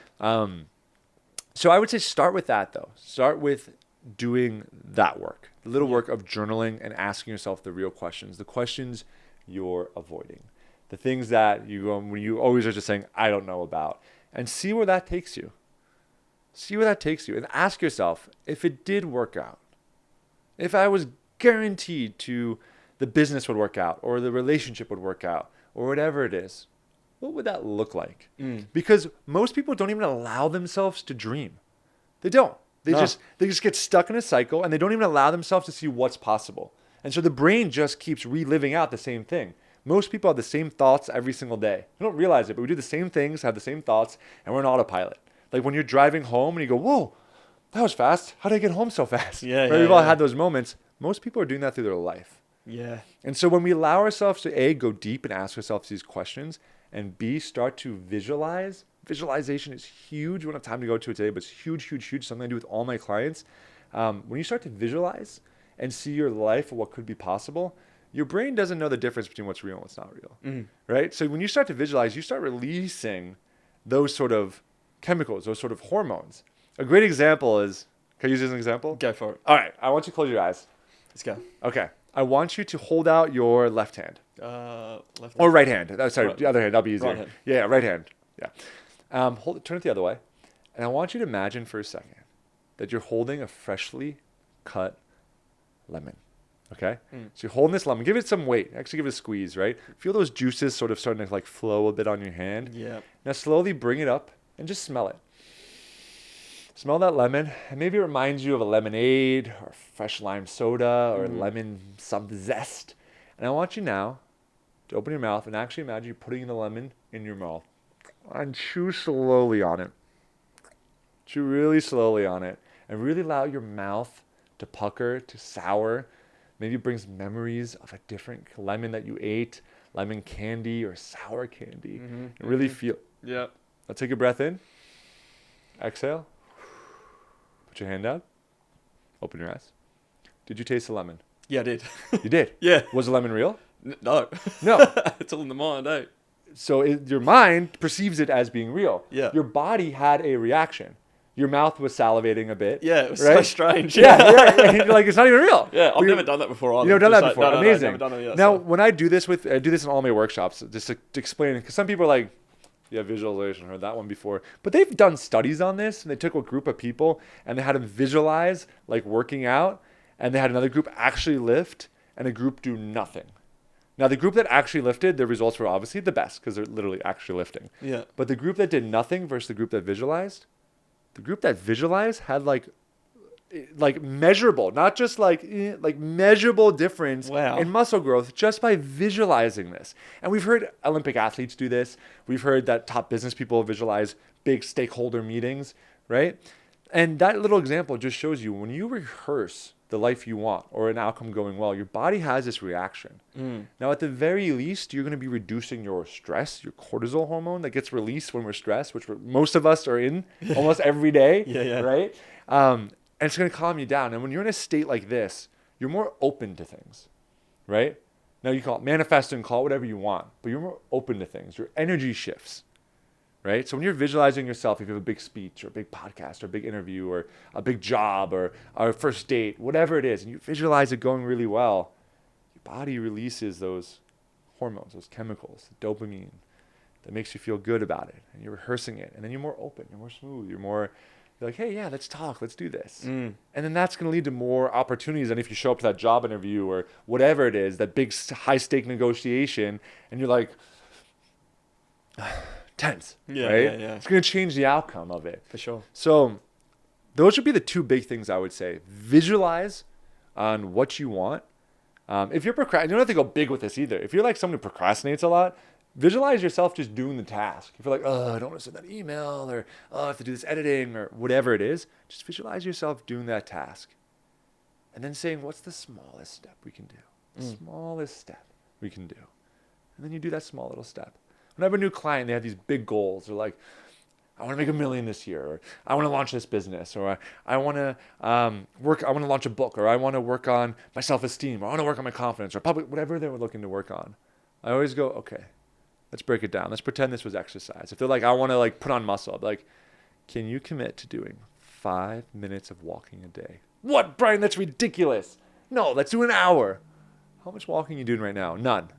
Speaker 2: So I would say start with that, though. Start with doing that work, the little work of journaling and asking yourself the real questions, the questions you're avoiding, the things that when you always are just saying, I don't know about, and see where that takes you. See where that takes you and ask yourself, if it did work out, if I was guaranteed the business would work out or the relationship would work out or whatever it is, what would that look like? Because most people don't even allow themselves to dream. They don't. They just get stuck in a cycle and they don't even allow themselves to see what's possible. And so the brain just keeps reliving out the same thing. Most people have the same thoughts every single day. We don't realize it, but we do the same things, have the same thoughts, and we're on autopilot. Like when you're driving home and you go, whoa, that was fast. How did I get home so fast?
Speaker 3: Yeah,
Speaker 2: We've all had those moments. Most people are doing that through their life.
Speaker 3: Yeah.
Speaker 2: And so when we allow ourselves to A, go deep and ask ourselves these questions, and B, start to visualize. Visualization is huge. We don't have time to go to it today, but it's huge, huge, huge. Something I do with all my clients. When you start to visualize and see your life or what could be possible, your brain doesn't know the difference between what's real and what's not real, right? So when you start to visualize, you start releasing those sort of chemicals, those sort of hormones. A great example is, can I use this as an example?
Speaker 3: Go for it.
Speaker 2: All right, I want you to close your eyes.
Speaker 3: Let's go.
Speaker 2: Okay, I want you to hold out your left hand.
Speaker 3: Left
Speaker 2: Or right hand. Sorry,
Speaker 3: Right.
Speaker 2: The other hand. That'll be easier.
Speaker 3: Right hand.
Speaker 2: Yeah, right hand. Yeah. Turn it the other way. And I want you to imagine for a second that you're holding a freshly cut lemon. Okay? So you're holding this lemon. Give it some weight. Actually give it a squeeze, right? Feel those juices sort of starting to like flow a bit on your hand.
Speaker 3: Yeah.
Speaker 2: Now slowly bring it up and just smell it. Smell that lemon, and maybe it reminds you of a lemonade or fresh lime soda or lemon some zest. And I want you now to open your mouth and actually imagine you putting the lemon in your mouth and chew slowly on it. Chew really slowly on it and really allow your mouth to pucker, to sour. Maybe it brings memories of a different lemon that you ate, lemon candy or sour candy. And really feel.
Speaker 3: Yeah.
Speaker 2: Now take a breath in. Exhale. Put your hand down. Open your eyes. Did you taste the lemon?
Speaker 3: Yeah, I did.
Speaker 2: You did?
Speaker 3: Yeah.
Speaker 2: Was the lemon real?
Speaker 3: No.
Speaker 2: No.
Speaker 3: It's all in the mind, eh?
Speaker 2: So your mind perceives it as being real.
Speaker 3: Yeah.
Speaker 2: Your body had a reaction. Your mouth was salivating a bit.
Speaker 3: Yeah, it was
Speaker 2: right?
Speaker 3: so strange.
Speaker 2: Yeah. And you're like, it's not even real.
Speaker 3: Yeah, I've
Speaker 2: But
Speaker 3: never done that before either.
Speaker 2: You've never done that
Speaker 3: Just
Speaker 2: before.
Speaker 3: No,
Speaker 2: Amazing.
Speaker 3: I've never done it yet,
Speaker 2: Now,
Speaker 3: so.
Speaker 2: when I do this in all my workshops, just to explain it, because some people are like, yeah, visualization, heard that one before. But they've done studies on this, and they took a group of people, and they had them visualize, like, working out, and they had another group actually lift, and a group do nothing. Now, the group that actually lifted, the results were obviously the best, because they're literally actually lifting.
Speaker 3: Yeah.
Speaker 2: But the group that did nothing versus the group that visualized, the group that visualized had, like measurable, not just like measurable difference in muscle growth just by visualizing this. And we've heard Olympic athletes do this. We've heard that top business people visualize big stakeholder meetings, right? And that little example just shows you when you rehearse the life you want or an outcome going well, your body has this reaction. Now, at the very least, you're going to be reducing your stress, your cortisol hormone that gets released when we're stressed, which most of us are in almost every day, right? And it's going to calm you down. And when you're in a state like this, you're more open to things, right? Now you call it manifesting, call it whatever you want, but you're more open to things. Your energy shifts, right? So when you're visualizing yourself, if you have a big speech or a big podcast or a big interview or a big job or a first date, whatever it is, and you visualize it going really well, your body releases those hormones, those chemicals, the dopamine that makes you feel good about it. And you're rehearsing it. And then you're more open, you're more smooth, you're like, hey, yeah, let's talk, let's do this. And then that's going to lead to more opportunities than if you show up to that job interview or whatever it is, that big high-stake negotiation, and you're like, tense, right?
Speaker 3: Yeah.
Speaker 2: It's going to change the outcome of it.
Speaker 3: For sure.
Speaker 2: So those would be the two big things I would say. Visualize on what you want. If you're procrastinating, you don't have to go big with this either. If you're like someone who procrastinates a lot, visualize yourself just doing the task. If you're like, oh, I don't want to send that email, or oh, I have to do this editing, or whatever it is, just visualize yourself doing that task. And then saying, what's the smallest step we can do? Smallest step we can do. And then you do that small little step. When I have a new client, they have these big goals. They're like, I want to make $1 million this year, or I want to launch this business, or I want to I want to launch a book, or I want to work on my self-esteem, or I want to work on my confidence, or public, whatever they were looking to work on. I always go, okay, let's break it down. Let's pretend this was exercise. If they're like, I want to like put on muscle, I'll be like, can you commit to doing 5 minutes of walking a day? What, Brian? That's ridiculous. No, let's do an hour. How much walking are you doing right now? None.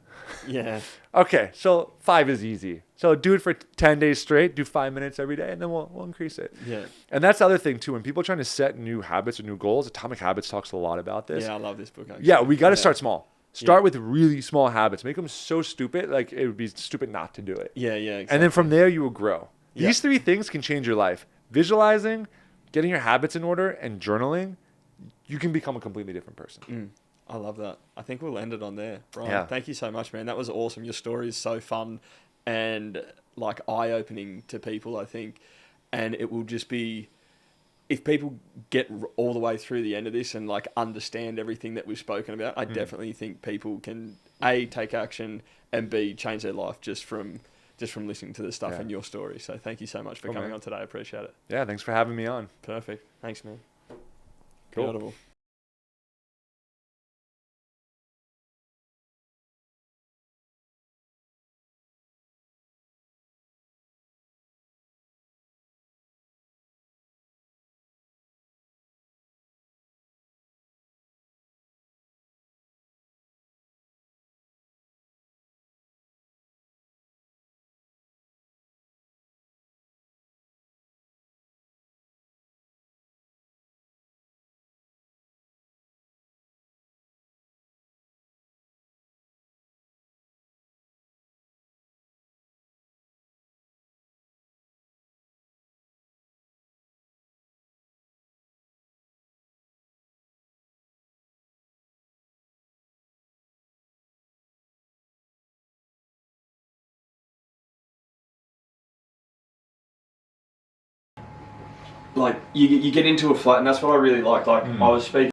Speaker 3: Yeah.
Speaker 2: Okay, so 5 is easy. So do it for 10 days straight, do 5 minutes every day, and then we'll increase it.
Speaker 3: Yeah.
Speaker 2: And that's the other thing too. When people are trying to set new habits or new goals, Atomic Habits talks a lot about this.
Speaker 3: Yeah, I love this book. Actually.
Speaker 2: Yeah, we got to start small. Start with really small habits. Make them so stupid, like it would be stupid not to do it.
Speaker 3: Yeah, exactly.
Speaker 2: And then from there, you will grow. These 3 things can change your life. Visualizing, getting your habits in order, and journaling, you can become a completely different person.
Speaker 3: I love that. I think we'll end it on there. Brian,
Speaker 2: Yeah.
Speaker 3: thank you so much, man. That was awesome. Your story is so fun and like eye-opening to people, I think. And it will just be, if people get all the way through the end of this and like understand everything that we've spoken about, I definitely think people can A, take action, and B, change their life just from listening to the stuff in your story. So thank you so much for coming on today. I appreciate it.
Speaker 2: Yeah, thanks for having me on.
Speaker 3: Perfect. Thanks, man.
Speaker 2: Cool.
Speaker 3: Beautiful. Like you get into a flat, and that's what I really like. Like I was speaking